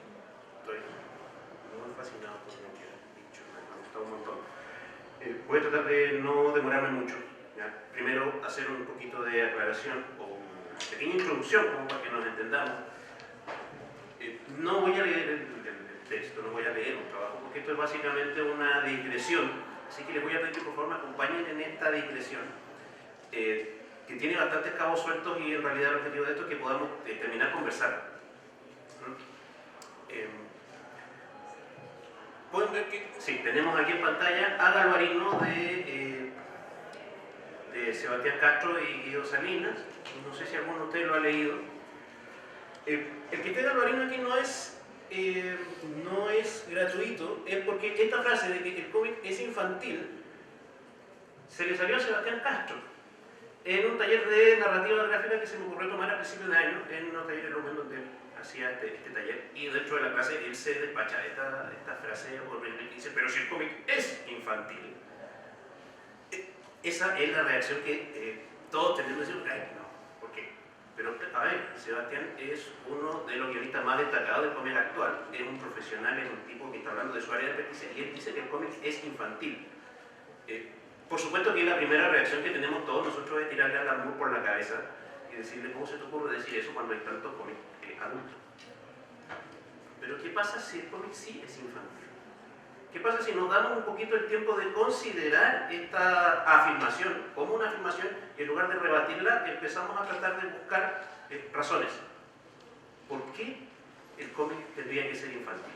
Estoy muy fascinado por lo que has dicho, me ha gustado un montón. Voy a tratar de no demorarme mucho. ¿Ya? Primero, hacer un poquito de aclaración o pequeña introducción, como para que nos entendamos. No voy a leer el texto, no voy a leer un trabajo, porque esto es básicamente una digresión, así que les voy a pedir que por favor me acompañen en esta digresión, que tiene bastantes cabos sueltos y en realidad el objetivo de esto es que podamos terminar conversando. Pueden ver que, sí, tenemos aquí en pantalla a Galvarino de Sebastián Castro y Guido Salinas. No sé si alguno de ustedes lo ha leído. El que esté Galvarino aquí no es no es gratuito es porque esta frase de que el cómic es infantil se le salió a Sebastián Castro en un taller de narrativa gráfica que se me ocurrió tomar a principios de año en unos talleres Lumen donde él hacía este taller, y dentro de la clase él se despacha esta frase horrible que dice: pero si el cómic es infantil. Esa es la reacción que todos tenemos que decir: ay, no, ¿por qué? Pero a ver, Sebastián es uno de los guionistas más destacados del cómic actual, es un profesional, es un tipo que está hablando de su área de expertise y él dice que el cómic es infantil. Por supuesto que la primera reacción que tenemos todos nosotros es tirarle al Moore por la cabeza y decirle: ¿cómo se te ocurre decir eso cuando hay tantos cómics adultos? Pero ¿qué pasa si el cómic sí es infantil? ¿Qué pasa si nos damos un poquito el tiempo de considerar esta afirmación como una afirmación y en lugar de rebatirla empezamos a tratar de buscar razones? ¿Por qué el cómic tendría que ser infantil?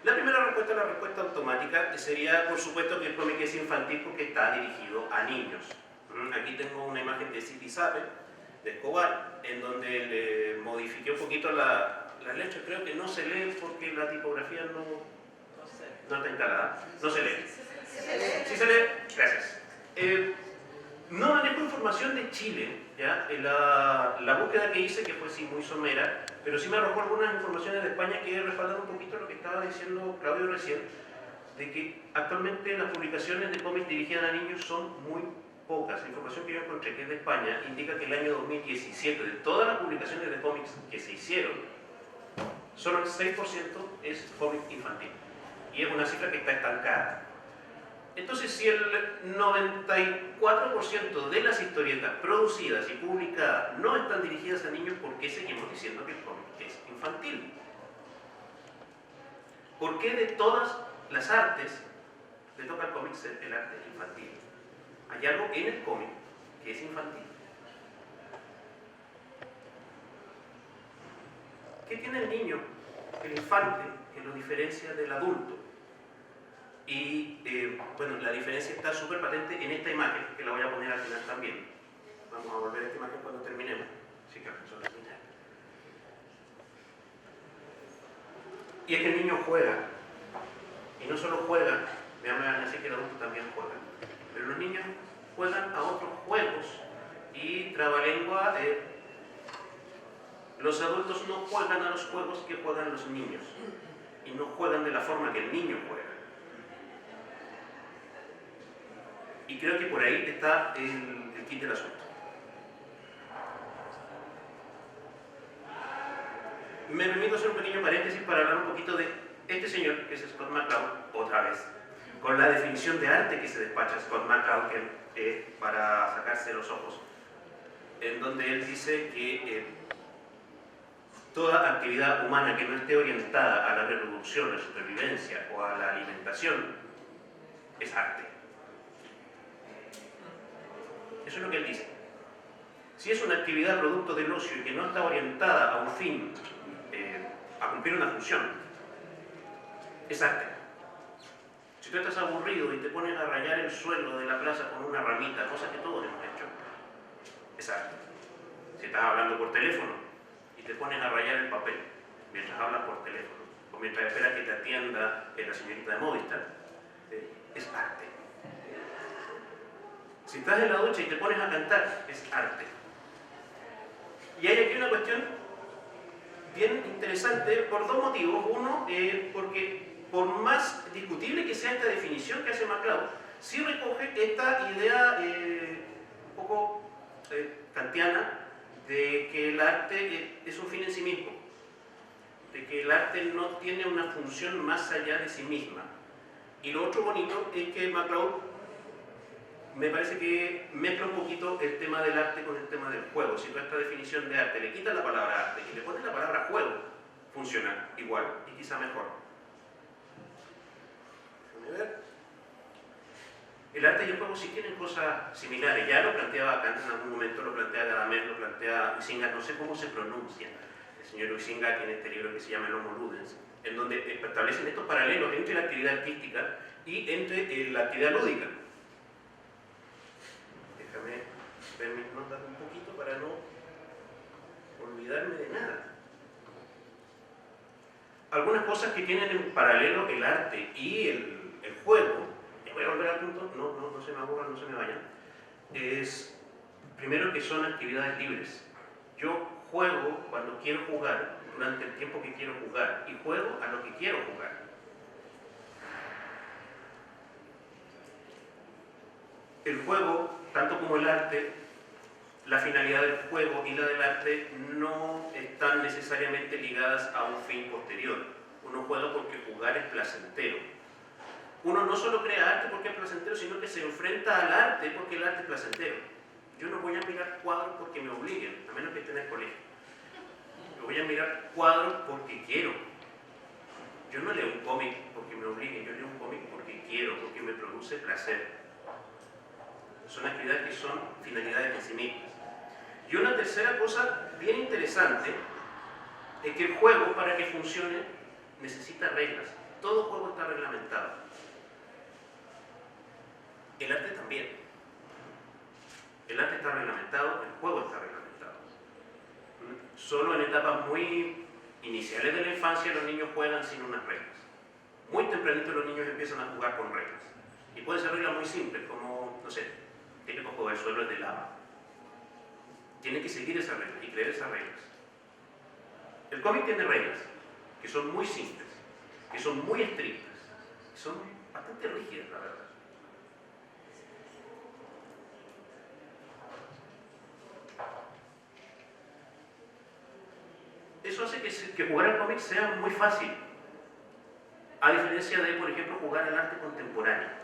La primera respuesta, la respuesta automática, sería por supuesto que el cómic es infantil porque está dirigido a niños. Aquí tengo una imagen de Zipizape, de Escobar, en donde le modifiqué un poquito las letras. Creo que no se lee porque la tipografía no está instalada. No se lee. ¿Sí se lee? Gracias. No manejo información de Chile, ¿ya? La búsqueda que hice, que fue sí muy somera, pero sí me arrojó algunas informaciones de España que respaldan un poquito lo que estaba diciendo Claudio recién, de que actualmente las publicaciones de cómics dirigidas a niños son muy pocas. La información que yo encontré, que es de España, indica que el año 2017, de todas las publicaciones de cómics que se hicieron, solo el 6% es cómic infantil. Y es una cifra que está estancada. Entonces, si el 94% de las historietas producidas y publicadas no están dirigidas a niños, ¿por qué seguimos diciendo que el cómic es infantil? ¿Por qué de todas las artes le toca al cómic ser el arte infantil? Hay algo en el cómic que es infantil. ¿Qué tiene el niño, el infante, que lo diferencia del adulto? Y bueno, la diferencia está súper patente en esta imagen, que la voy a poner al final también. Vamos a volver a esta imagen cuando terminemos. Así que alcanzó a terminar. Y es que el niño juega. Y no solo juega, me van a decir que el adulto también juega. Pero los niños juegan a otros juegos. Y trabalengua, los adultos no juegan a los juegos que juegan los niños. Y no juegan de la forma que el niño juega. Y creo que por ahí está el kit del asunto. Me permito hacer un pequeño paréntesis para hablar un poquito de este señor, que es Scott McCloud, otra vez, con la definición de arte que se despacha Scott McCloud, que para sacarse los ojos, en donde él dice que toda actividad humana que no esté orientada a la reproducción, la supervivencia o a la alimentación es arte. Eso es lo que él dice. Si es una actividad producto del ocio y que no está orientada a un fin, a cumplir una función, es arte. Si tú estás aburrido y te pones a rayar el suelo de la plaza con una ramita, cosa que todos hemos hecho, es arte. Si estás hablando por teléfono y te pones a rayar el papel mientras hablas por teléfono, o mientras esperas que te atienda la señorita de Movistar, es arte. Si estás en la ducha y te pones a cantar, es arte. Y hay aquí una cuestión bien interesante por dos motivos. Uno, porque por más discutible que sea esta definición que hace McCloud, sí recoge esta idea un poco kantiana de que el arte es un fin en sí mismo, de que el arte no tiene una función más allá de sí misma. Y lo otro bonito es que McCloud me parece que mezcla un poquito el tema del arte con el tema del juego. Si tú a esta definición de arte le quitas la palabra arte y le pones la palabra juego, funciona igual y quizá mejor. Déjame ver. El arte y el juego sí tienen cosas similares. Ya lo planteaba Kant en algún momento, lo plantea Gadamer, lo plantea Huizinga, no sé cómo se pronuncia. El señor Huizinga tiene este libro que se llama El Homo Ludens, en donde establecen estos paralelos entre la actividad artística y entre la actividad lúdica. Déjame ver mis notas un poquito para no olvidarme de nada. algunas cosas que tienen en paralelo el arte y el juego, y voy a volver al punto, no se me aburran, no se me vayan, es primero que son actividades libres. Yo juego cuando quiero jugar, durante el tiempo que quiero jugar, y juego a lo que quiero jugar. El juego, tanto como el arte, la finalidad del juego y la del arte no están necesariamente ligadas a un fin posterior. Uno juega porque jugar es placentero. Uno no solo crea arte porque es placentero, sino que se enfrenta al arte porque el arte es placentero. Yo no voy a mirar cuadros porque me obliguen, a menos que esté en el colegio. Yo voy a mirar cuadros porque quiero. Yo no leo un cómic porque me obliguen, yo leo un cómic porque quiero, porque me produce placer. Son actividades que son finalidades en sí mismas. Y una tercera cosa bien interesante es que el juego, para que funcione, necesita reglas. Todo juego está reglamentado. El arte también. El arte está reglamentado, el juego está reglamentado. Solo en etapas muy iniciales de la infancia los niños juegan sin unas reglas. Muy tempranito los niños empiezan a jugar con reglas. Y pueden ser reglas muy simples, como, no sé, típico juego del suelo es de lava. Tienen que seguir esas reglas y creer esas reglas. El cómic tiene reglas que son muy simples, que son muy estrictas, que son bastante rígidas, la verdad. Eso hace que jugar al cómic sea muy fácil, a diferencia de, por ejemplo, jugar al arte contemporáneo.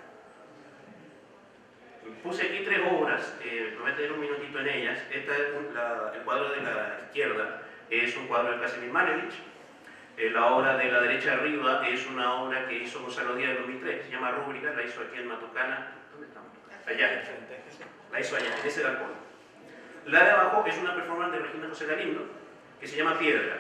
Puse aquí 3 obras, me voy a tener un minutito en ellas. Esta es el cuadro de la izquierda, es un cuadro de Casimir Malevich. La obra de la derecha arriba es una obra que hizo Gonzalo Díaz en 2003, se llama Rúbrica, la hizo aquí en Matucana. ¿Dónde está Matucana? Allá. La hizo allá, en ese galpón. La de abajo es una performance de Regina José Galindo, que se llama Piedra.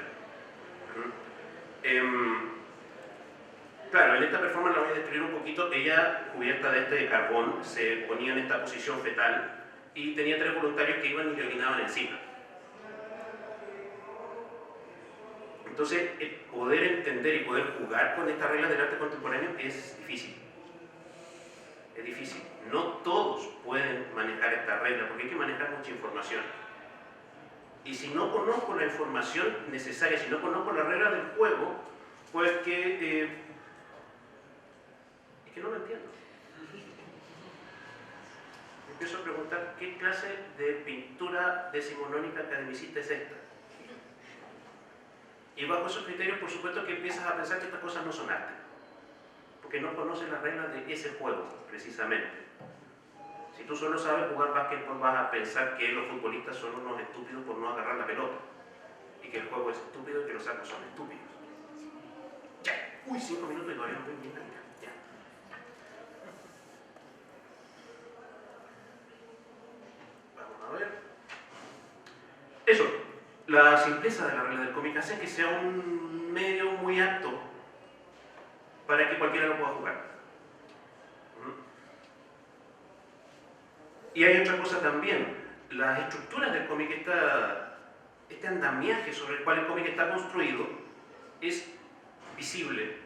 Claro, en esta performance la voy a describir un poquito. Ella, cubierta de este carbón, se ponía en esta posición fetal y tenía 3 voluntarios que iban y le orinaban encima. Entonces, el poder entender y poder jugar con estas reglas del arte contemporáneo es difícil. Es difícil. No todos pueden manejar estas reglas porque hay que manejar mucha información. Y si no conozco la información necesaria, si no conozco las reglas del juego, pues que no lo entiendo. Empiezo a preguntar qué clase de pintura decimonónica academicista es esta. Y bajo esos criterios, por supuesto que empiezas a pensar que estas cosas no son arte, porque no conoces las reglas de ese juego, precisamente. Si tú solo sabes jugar básquetbol, vas a pensar que los futbolistas son unos estúpidos por no agarrar la pelota, y que el juego es estúpido y que los sacos son estúpidos. Ya, 5 minutos y todavía no estoy bien. Ya. Vamos a ver. Eso. La simpleza de la regla del cómic hace que sea un medio muy apto para que cualquiera lo pueda jugar. Y hay otra cosa también, las estructuras del cómic, este andamiaje sobre el cual el cómic está construido es visible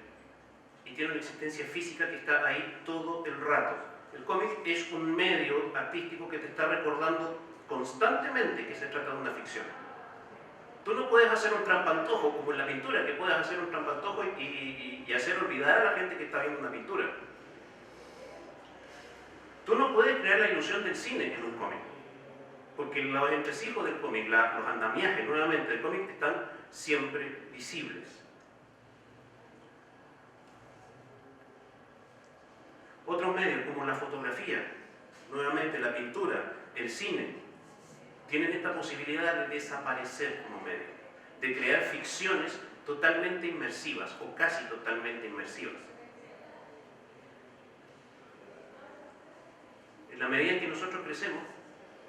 y tiene una existencia física que está ahí todo el rato. El cómic es un medio artístico que te está recordando constantemente que se trata de una ficción. Tú no puedes hacer un trampantojo como en la pintura, que puedes hacer un trampantojo y hacer olvidar a la gente que está viendo una pintura. Tú no puedes crear la ilusión del cine en un cómic, porque los entresijos del cómic, los andamiajes nuevamente del cómic están siempre visibles. Otros medios como la fotografía, nuevamente la pintura, el cine, tienen esta posibilidad de desaparecer como medio, de crear ficciones totalmente inmersivas o casi totalmente inmersivas. En la medida en que nosotros crecemos,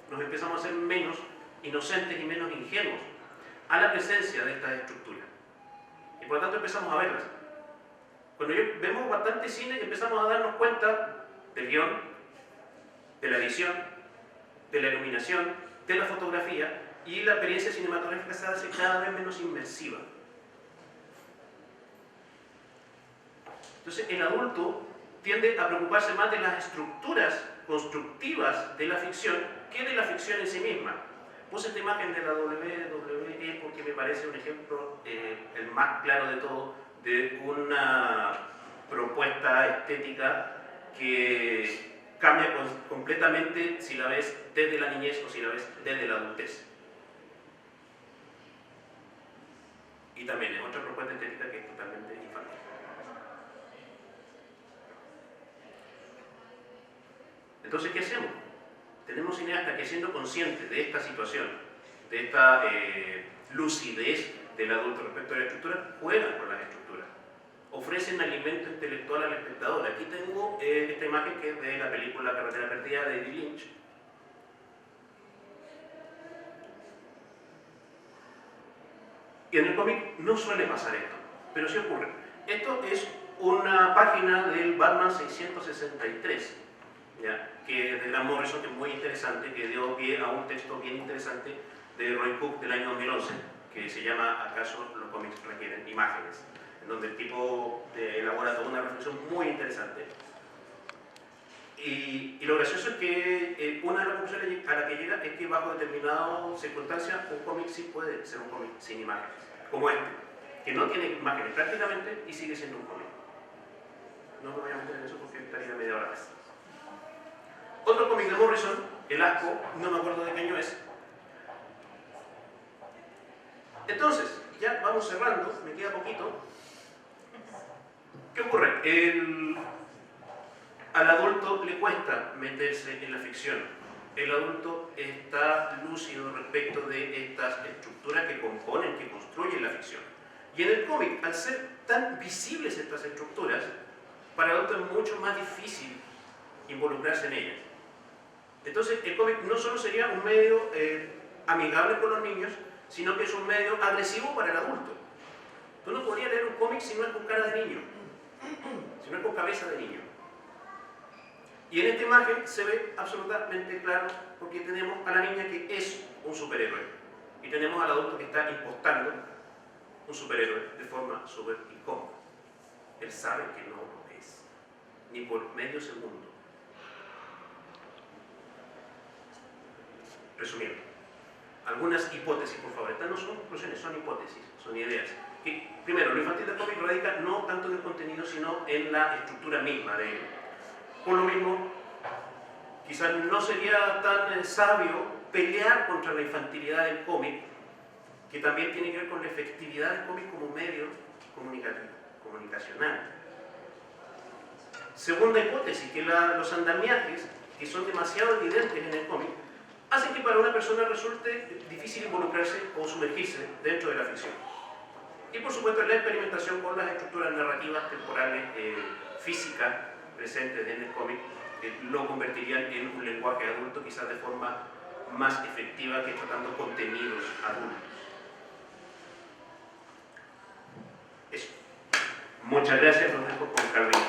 nos empezamos a ser menos inocentes y menos ingenuos a la presencia de estas estructuras. Y por lo tanto empezamos a verlas. Cuando vemos bastante cine, empezamos a darnos cuenta del guión, de la edición, de la iluminación, de la fotografía, y la experiencia cinematográfica se hace cada vez menos inmersiva. Entonces el adulto tiende a preocuparse más de las estructuras constructivas de la ficción que de la ficción en sí misma. Puse esta imagen de la WWE porque me parece un ejemplo, el más claro de todo, de una propuesta estética que cambia completamente si la ves desde la niñez o si la ves desde la adultez. Y también es otra propuesta estética que es totalmente infantil. Entonces, ¿qué hacemos? Tenemos cineastas que, siendo conscientes de esta situación, de esta lucidez del adulto respecto a la estructura, juegan con las estructuras, ofrecen alimento intelectual al espectador. Aquí tengo esta imagen que es de la película Carretera Perdida de David Lynch. Y en el cómic no suele pasar esto, pero sí ocurre. Esto es una página del Batman 663, ¿ya? Que es de Grant Morrison, que es muy interesante, que dio pie a un texto bien interesante de Roy Cook del año 2011, que se llama ¿Acaso los cómics requieren imágenes?, en donde el tipo elabora toda una reflexión muy interesante. Y lo gracioso es que una de las conclusiones a la que llega es que bajo determinadas circunstancias un cómic sí puede ser un cómic sin imágenes, como este, que no tiene imágenes prácticamente y sigue siendo un cómic. No me voy a meter en eso porque estaría media hora más. Otro cómic de Morrison, El Asco, no me acuerdo de qué año es. Entonces, ya vamos cerrando, me queda poquito. ¿Qué ocurre? Al adulto le cuesta meterse en la ficción. El adulto está lúcido respecto de estas estructuras que componen, que construyen la ficción. Y en el cómic, al ser tan visibles estas estructuras, para el adulto es mucho más difícil involucrarse en ellas. Entonces, el cómic no solo sería un medio amigable con los niños, sino que es un medio agresivo para el adulto. Tú no podrías leer un cómic si no es con cara de niño, si no es con cabeza de niño. Y en esta imagen se ve absolutamente claro porque tenemos a la niña que es un superhéroe y tenemos al adulto que está impostando un superhéroe de forma súper incómoda. Él sabe que no lo es, ni por medio segundo. Resumiendo, algunas hipótesis, por favor. Estas no son conclusiones, son hipótesis, son ideas. Que, primero, lo infantil del cómic radica no tanto en el contenido, sino en la estructura misma de él. Por lo mismo, quizás no sería tan sabio pelear contra la infantilidad del cómic, que también tiene que ver con la efectividad del cómic como medio comunicacional. Segunda hipótesis, que los andamiajes, que son demasiado evidentes en el cómic, hacen que para una persona resulte difícil involucrarse o sumergirse dentro de la ficción. Y por supuesto la experimentación con las estructuras narrativas temporales físicas presentes en el cómic lo convertirían en un lenguaje adulto, quizás de forma más efectiva que tratando contenidos adultos. Eso. Muchas gracias, los dejo con Carlos.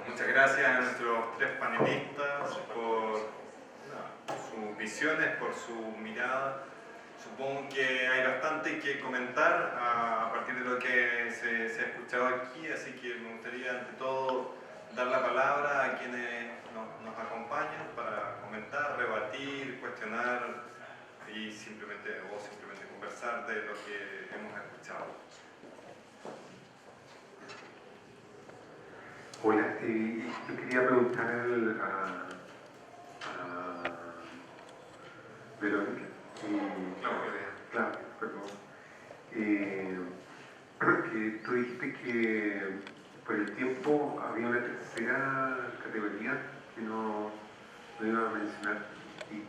Muchas gracias a nuestros tres panelistas por sus visiones, por su mirada. Supongo que hay bastante que comentar a partir de lo que se ha escuchado aquí, así que me gustaría ante todo dar la palabra a quienes nos acompañan para comentar, rebatir, cuestionar y simplemente conversar de lo que hemos escuchado. Hola, yo quería preguntar a Verónica. Claudia, perdón. Que tú dijiste que por el tiempo había una tercera categoría que no iba a mencionar. Y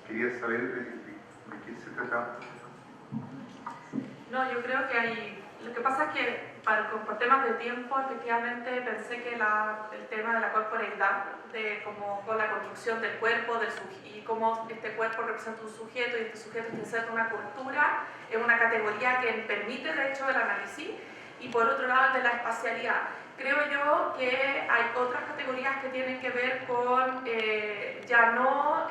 quería saber de qué se trataba. No, yo creo que hay... Lo que pasa es que por temas de tiempo, efectivamente pensé que el tema de la corporeidad, de como con la construcción del cuerpo y cómo este cuerpo representa un sujeto y este sujeto representa una cultura, es una categoría que permite de hecho el análisis. Y por otro lado el de la espacialidad. Creo yo que hay otras categorías que tienen que ver con ya no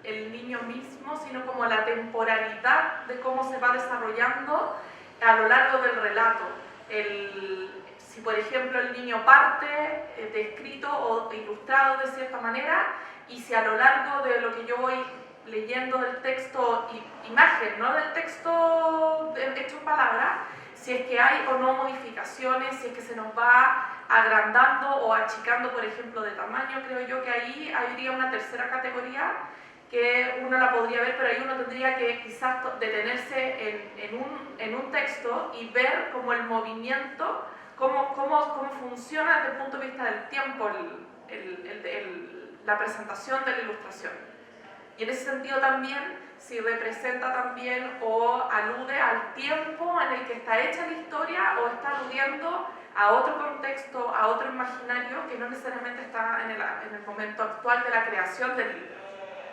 el niño mismo, sino como la temporalidad de cómo se va desarrollando a lo largo del relato. Si por ejemplo el niño parte descrito o ilustrado de cierta manera, y si a lo largo de lo que yo voy leyendo del texto, imagen, no del texto hecho en palabras, si es que hay o no modificaciones, si es que se nos va agrandando o achicando, por ejemplo, de tamaño, creo yo que ahí habría una tercera categoría que uno la podría ver, pero ahí uno tendría que quizás detenerse en un texto y ver como el movimiento, cómo funciona desde el punto de vista del tiempo la presentación de la ilustración. Y en ese sentido también, si representa también o alude al tiempo en el que está hecha la historia o está aludiendo a otro contexto, a otro imaginario que no necesariamente está en el momento actual de la creación del libro.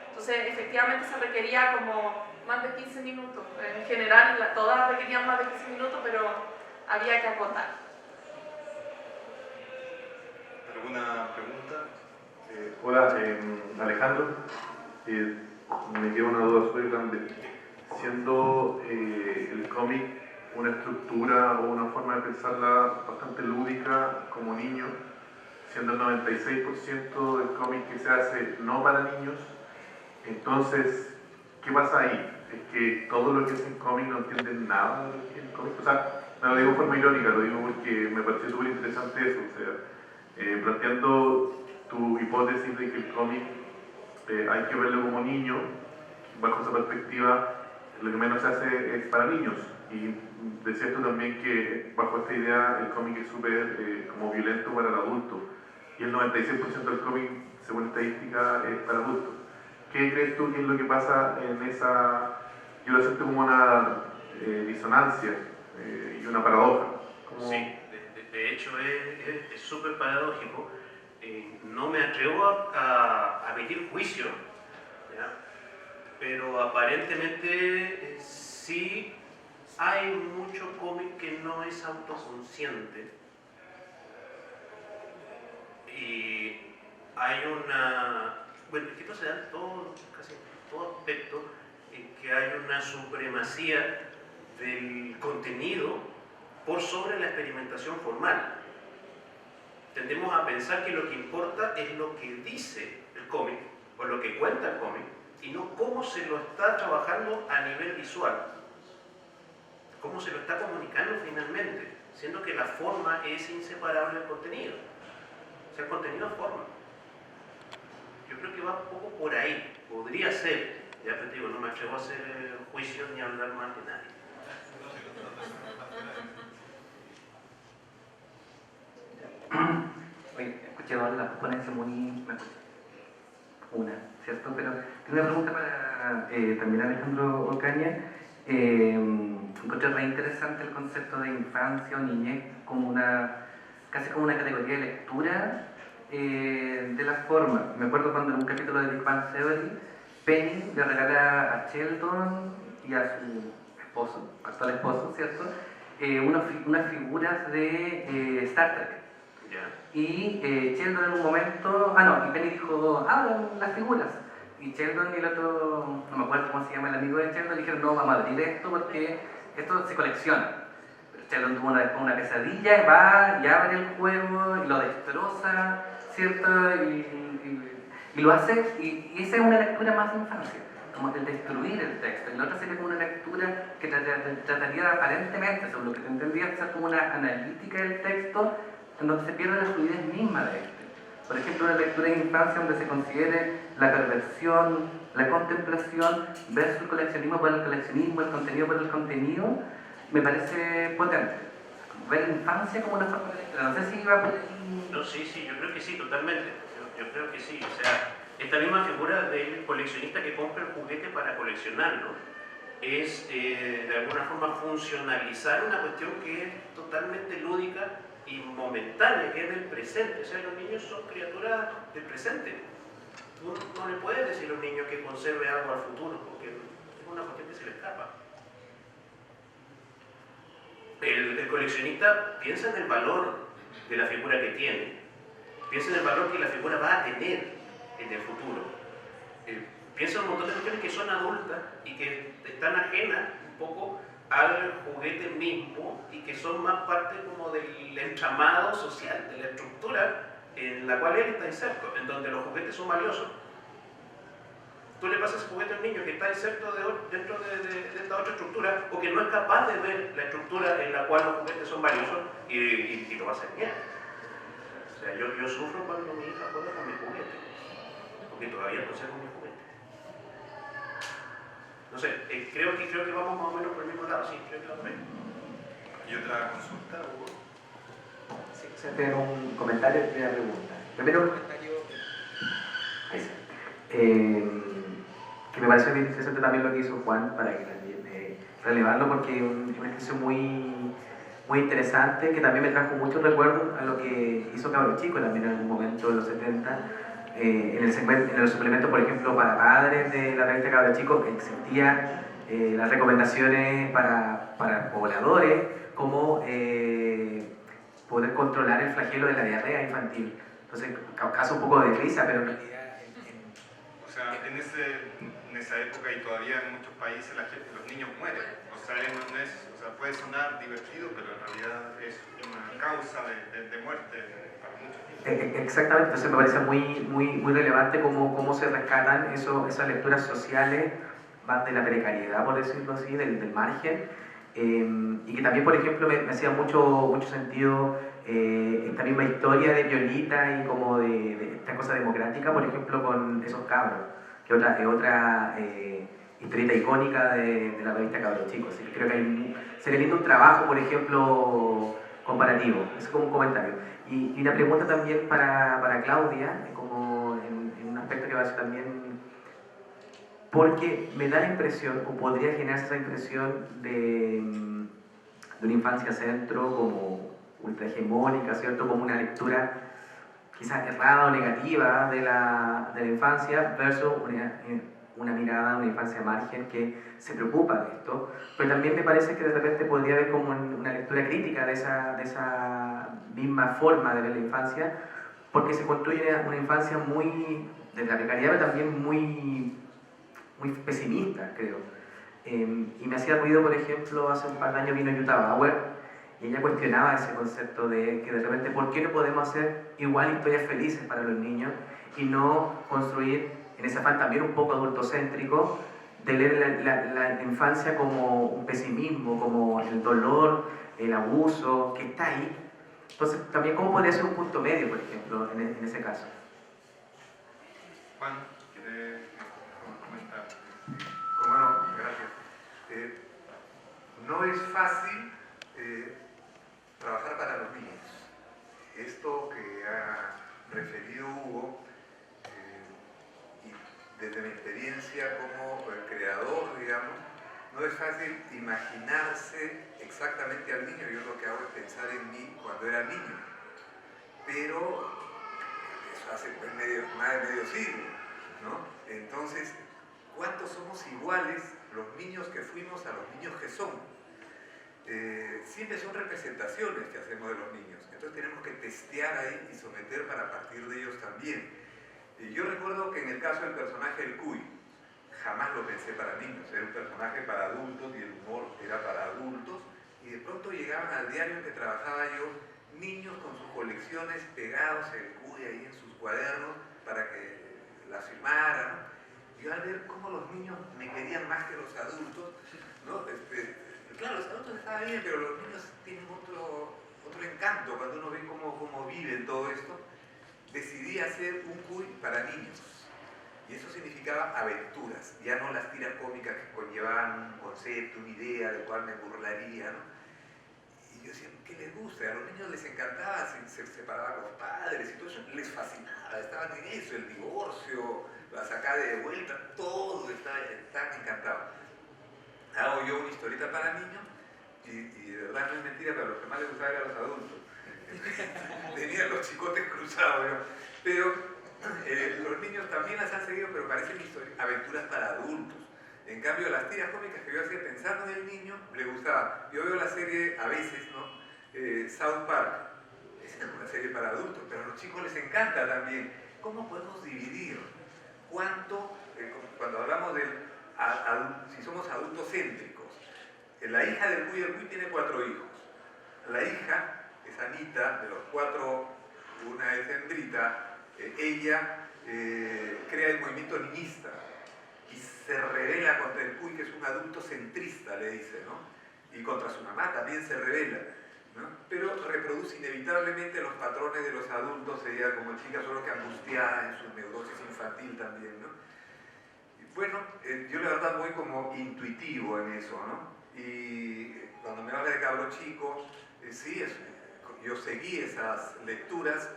Entonces, efectivamente se requería como más de 15 minutos. En general, todas requerían más de 15 minutos, pero había que acotar. ¿Alguna pregunta? Hola, Alejandro. Me queda una duda súper grande. Siendo el cómic una estructura o una forma de pensarla bastante lúdica como niño, siendo el 96% del cómic que se hace no para niños, entonces, ¿qué pasa ahí? Es que todo lo que es en cómic no entienden nada de lo que es el cómic. O sea, no lo digo de forma irónica, lo digo porque me pareció súper interesante eso. O sea, planteando tu hipótesis de que el cómic hay que verlo como niño, bajo esa perspectiva, lo que menos se hace es para niños. Y decías tú también que bajo esta idea el cómic es súper como violento para el adulto. Y el 96% del cómic, según estadística, es para adultos. ¿Qué crees tú que es lo que pasa en esa... Yo lo siento como una disonancia y una paradoja? Como... Sí, de hecho es súper paradójico. No me atrevo a emitir juicio, ¿ya? Pero aparentemente sí hay mucho cómic que no es autoconsciente. Y hay una... Bueno, esto se da en casi todo aspecto, en que hay una supremacía del contenido por sobre la experimentación formal. Tendemos a pensar que lo que importa es lo que dice el cómic, o lo que cuenta el cómic, y no cómo se lo está trabajando a nivel visual, cómo se lo está comunicando finalmente, siendo que la forma es inseparable del contenido. O sea, el contenido es forma. Yo creo que va un poco por ahí, podría ser, ya te digo, no me atrevo a hacer juicios ni a hablar mal de nadie. Oye, escuché la ponencia muy... Una, ¿cierto? Pero tengo una pregunta para también Alejandro Ocaña. Encontré re interesante el concepto de infancia o niñez como casi como una categoría de lectura de la forma. Me acuerdo cuando en un capítulo de Big Bang Theory, Penny le regala a Sheldon y a su esposo, actual esposo, ¿cierto? Unas figuras de Star Trek. Y Sheldon en un momento, y Penny dijo, abran las figuras. Y Sheldon y el otro, no me acuerdo cómo se llama el amigo de Sheldon, dijeron, no, vamos a abrir esto porque esto se colecciona. Pero Sheldon tuvo una pesadilla, va y abre el juego y lo destroza, ¿cierto? Y lo hace, y esa es una lectura más de infancia, como el destruir el texto. Y la otra sería como una lectura que trataría aparentemente, según lo que te entendía, ser como una analítica del texto, en donde se pierde la fluidez misma de este. Por ejemplo, una lectura en infancia donde se considere la perversión, la contemplación versus el coleccionismo por el coleccionismo, el contenido por el contenido, me parece potente. Ver infancia como una forma de lectura. No sé si iba por ahí. No, sí, yo creo que sí, totalmente. Yo creo que sí. O sea, esta misma figura del coleccionista que compra el juguete para coleccionarlo es de alguna forma funcionalizar una cuestión que es totalmente lúdica y momentánea, que es del presente. O sea, los niños son criaturas del presente. Tú no le puedes decir a un niño que conserve algo al futuro, porque es una cuestión que se le escapa. El coleccionista piensa en el valor de la figura que tiene, piensa en el valor que la figura va a tener en el futuro, piensa en un montón de cuestiones que son adultas y que están ajenas un poco al juguete mismo y que son más parte como del entramado social, de la estructura en la cual él está inserto, en donde los juguetes son valiosos. Tú le pasas ese juguete a un niño que está inserto dentro de esta otra estructura o que no es capaz de ver la estructura en la cual los juguetes son valiosos y lo va a hacer bien. O sea, yo sufro cuando mi hija juega con mi juguete, porque todavía conservo mi juguete. No sé, creo que vamos más o menos por el mismo lado, sí, creo que vamos bien. ¿Y otra consulta, Hugo? Sí, o sea, tengo un comentario y una pregunta. Primero, un comentario. Ahí sí. Que me pareció bien interesante también lo que hizo Juan, para que también relevarlo, porque es una expresión muy interesante, que también me trajo muchos recuerdos a lo que hizo Cabro Chico también en algún momento de los 70. En el suplemento, por ejemplo, para padres de la revista Cabro Chico existían las recomendaciones para pobladores, como poder controlar el flagelo de la diarrea infantil. Entonces, causa un poco de risa, pero en realidad... O sea, en esa época y todavía en muchos países los niños mueren. O sea, puede sonar divertido, pero en realidad es una causa de muerte para muchos niños. Exactamente, entonces me parece muy relevante cómo se rescatan esas lecturas sociales más de la precariedad, por decirlo así, del margen. Y que también, por ejemplo, me hacía mucho sentido esta misma historia de Violita y como de esta cosa democrática, por ejemplo, con esos cabros, que es otra historieta icónica de la revista Cabros Chicos. Así que creo que sería lindo un trabajo, por ejemplo, comparativo. Eso es como un comentario. Y una pregunta también para Claudia, como en un aspecto que va a ser también... Porque me da la impresión, o podría generarse esa impresión de una infancia centro como ultrahegemónica, ¿cierto? Como una lectura quizás errada o negativa de la infancia versus una mirada, una infancia margen que se preocupa de esto. Pero también me parece que de repente podría haber como una lectura crítica de esa misma forma de ver la infancia, porque se construye una infancia muy de la precariedad, pero también muy pesimista, creo. Y me hacía ruido, por ejemplo, hace un par de años vino Jutta Bauer y ella cuestionaba ese concepto de que de repente, ¿por qué no podemos hacer igual historias felices para los niños y no construir en ese afán también un poco adultocéntrico de leer la infancia como un pesimismo, como el dolor, el abuso, que está ahí? Entonces, también, ¿cómo podría ser un punto medio, por ejemplo, en ese caso? Juan, ¿quiere comentar? Cómo no, gracias. No es fácil trabajar para los niños. Esto que ha referido Hugo, y desde mi experiencia como creador, digamos, no es fácil imaginarse exactamente al niño. Yo lo que hago es pensar en mí cuando era niño. Pero eso hace pues más de medio siglo, ¿no? Entonces, ¿cuántos somos iguales los niños que fuimos a los niños que son? Siempre son representaciones que hacemos de los niños. Entonces tenemos que testear ahí y someter para partir de ellos también. Yo recuerdo que en el caso del personaje del Cuy, jamás lo pensé para niños. Era un personaje para adultos y el humor era para adultos. Y de pronto llegaban al diario en que trabajaba yo niños con sus colecciones pegados el Cuy ahí en sus cuadernos para que las firmaran. Yo al ver cómo los niños me querían más que los adultos, ¿no? Claro, los adultos estaban bien, pero los niños tienen otro encanto cuando uno ve cómo viven todo esto. Decidí hacer un Cuy para niños. Y eso significaba aventuras, ya no las tiras cómicas que conllevaban un concepto, una idea del cual me burlaría, ¿no? Y yo decía, ¿qué les gusta? A los niños les encantaba, se separaban con los padres y todo eso les fascinaba, estaban en eso, el divorcio, la sacada de vuelta, todo estaban encantados. Hago yo una historieta para niños y de verdad no es mentira, pero lo que más les gustaba eran los adultos. Tenían los chicotes cruzados, ¿no? Pero los niños también las han seguido, pero parecen aventuras para adultos. En cambio, las tiras cómicas que yo hacía pensando en el niño, le gustaba. Yo veo la serie a veces, ¿no? South Park. Esa es una serie para adultos, pero a los chicos les encanta también. ¿Cómo podemos dividir cuánto cuando hablamos si somos adultos céntricos, la hija del Cuy tiene 4 hijos. La hija, que es Anita, de los 4, una es hembrita, ella crea el movimiento niñista y se revela contra el Cuy, que es un adulto centrista, le dice, ¿no? Y contra su mamá también se revela, ¿no? Pero reproduce inevitablemente los patrones de los adultos, ella como chica solo que angustiada en su neurosis infantil también, ¿no? Y bueno, yo la verdad voy como intuitivo en eso, ¿no? Y cuando me habla de Cabro Chico, sí, yo seguí esas lecturas,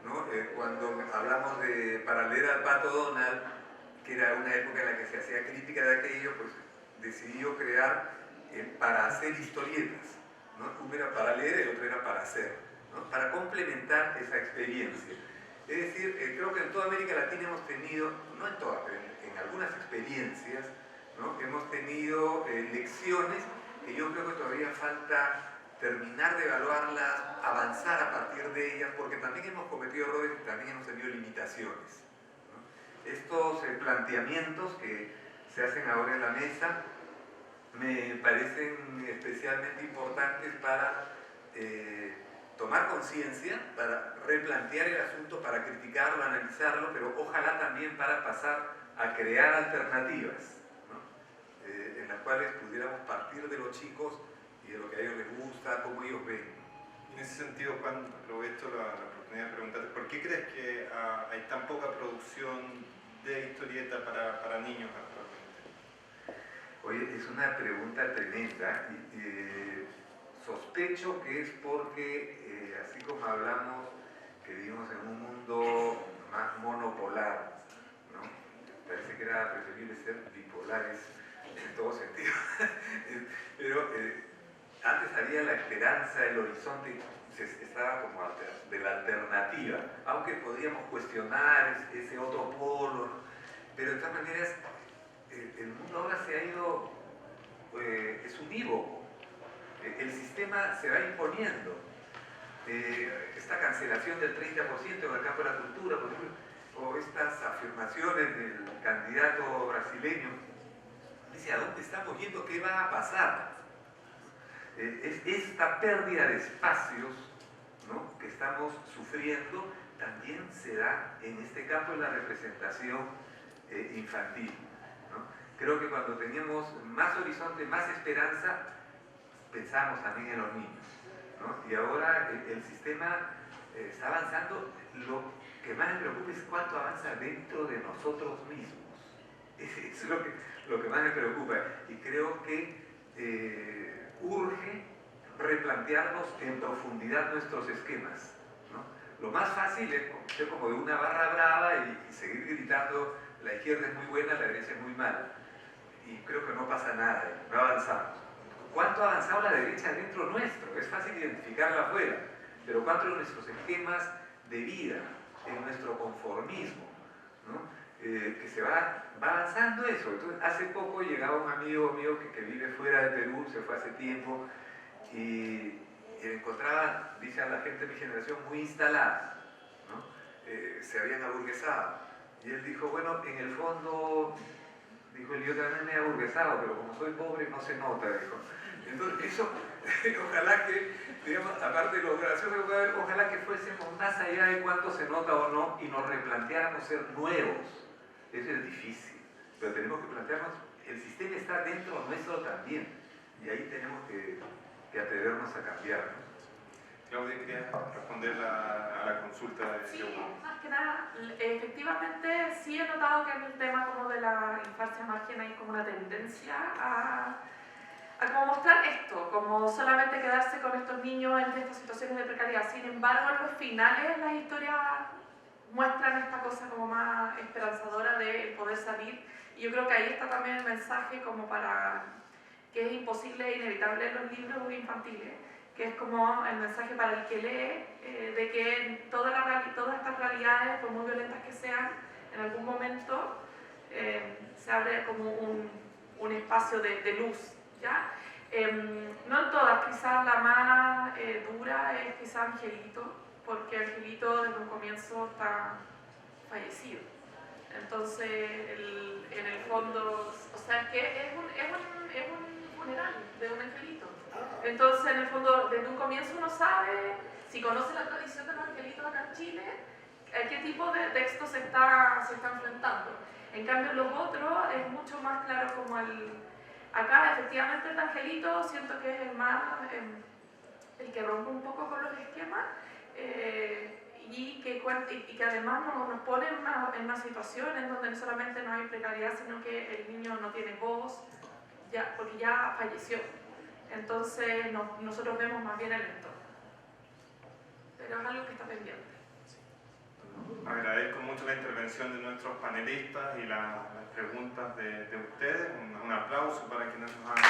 ¿no? Cuando hablamos de para leer al Pato Donald, que era una época en la que se hacía crítica de aquello, pues decidí yo crear para hacer historietas, ¿no? Uno era para leer, el otro era para hacer, ¿no? Para complementar esa experiencia. Es decir, creo que en toda América Latina hemos tenido, no en todas, pero en algunas experiencias, ¿no? Hemos tenido lecciones que yo creo que todavía falta terminar de evaluarlas, avanzar a partir de ellas, porque también hemos cometido errores y también hemos tenido limitaciones, ¿no? Estos planteamientos que se hacen ahora en la mesa me parecen especialmente importantes para tomar conciencia, para replantear el asunto, para criticarlo, analizarlo, pero ojalá también para pasar a crear alternativas, ¿no? En las cuales pudiéramos partir de los chicos y de lo que a ellos les gusta, cómo ellos ven. En ese sentido, Juan, aprovecho la oportunidad de preguntarte, ¿por qué crees que hay tan poca producción de historieta para niños actualmente? Oye, es una pregunta tremenda y sospecho que es porque, así como hablamos que vivimos en un mundo más monopolar, ¿no? Parece que era preferible ser bipolares en todo sentido. Pero antes había la esperanza, el horizonte, estaba como de la alternativa, aunque podíamos cuestionar ese otro polo, pero de todas maneras el mundo ahora se ha ido, es unívoco. El sistema se va imponiendo. Esta cancelación del 30% en el campo de la cultura, por ejemplo, o estas afirmaciones del candidato brasileño, dice, ¿a dónde estamos yendo? ¿Qué va a pasar? Esta pérdida de espacios, ¿no?, que estamos sufriendo también se da en este campo de la representación infantil, ¿no? Creo que cuando teníamos más horizonte, más esperanza, pensamos también en los niños, ¿no? Y ahora el sistema está avanzando. Lo que más me preocupa es cuánto avanza dentro de nosotros mismos. Es lo que más me preocupa. Y creo que urge replantearnos en profundidad nuestros esquemas, ¿no? Lo más fácil es ser como de una barra brava y seguir gritando la izquierda es muy buena, la derecha es muy mala. Y creo que no pasa nada, no avanzamos. ¿Cuánto ha avanzado la derecha dentro nuestro? Es fácil identificarla afuera, pero ¿cuánto en nuestros esquemas de vida, en nuestro conformismo, ¿no? Que se va avanzando eso? Entonces, hace poco llegaba un amigo mío que vive fuera de Perú, se fue hace tiempo, y encontraba, dice a la gente de mi generación, muy instalada, ¿no? Se habían aburguesado. Y él dijo, bueno, en el fondo, dijo él, yo también me he aburguesado, pero como soy pobre no se nota, dijo. Entonces, eso, ojalá que, digamos, aparte de lo gracioso que puede haber, ojalá que fuésemos más allá de cuánto se nota o no y nos replanteáramos ser nuevos. Eso es difícil, pero tenemos que plantearnos, el sistema está dentro nuestro también, y ahí tenemos que atrevernos a cambiar, ¿no? Claudia, ¿querías responder a la consulta de Sí, más que nada, efectivamente sí he notado que en el tema como de la infancia margen hay como una tendencia a como mostrar esto, como solamente quedarse con estos niños en estas situaciones de precariedad. Sin embargo, en los finales las historias muestran esta cosa como más esperanzadora de poder salir, y yo creo que ahí está también el mensaje como para que es imposible e inevitable en los libros infantiles, que es como el mensaje para el que lee, de que todas estas realidades, por muy violentas que sean, en algún momento se abre como un espacio de luz, ¿ya? No en todas, quizás la más dura es quizás Angelito, porque Angelito desde un comienzo está fallecido. Entonces, en el fondo, o sea, que es un funeral de un angelito. Entonces, en el fondo, desde un comienzo uno sabe, si conoce la tradición de los angelitos acá en Chile, a qué tipo de texto se está enfrentando. En cambio, en los otros es mucho más claro como acá efectivamente el angelito siento que es el que rompe un poco con los esquemas y que además nos pone en una situación en donde no solamente no hay precariedad, sino que el niño no tiene voz, porque ya falleció. Entonces nosotros vemos más bien el entorno. Pero es algo que está pendiente. Agradezco mucho la intervención de nuestros panelistas y las preguntas de ustedes. Un aplauso para quienes nos han...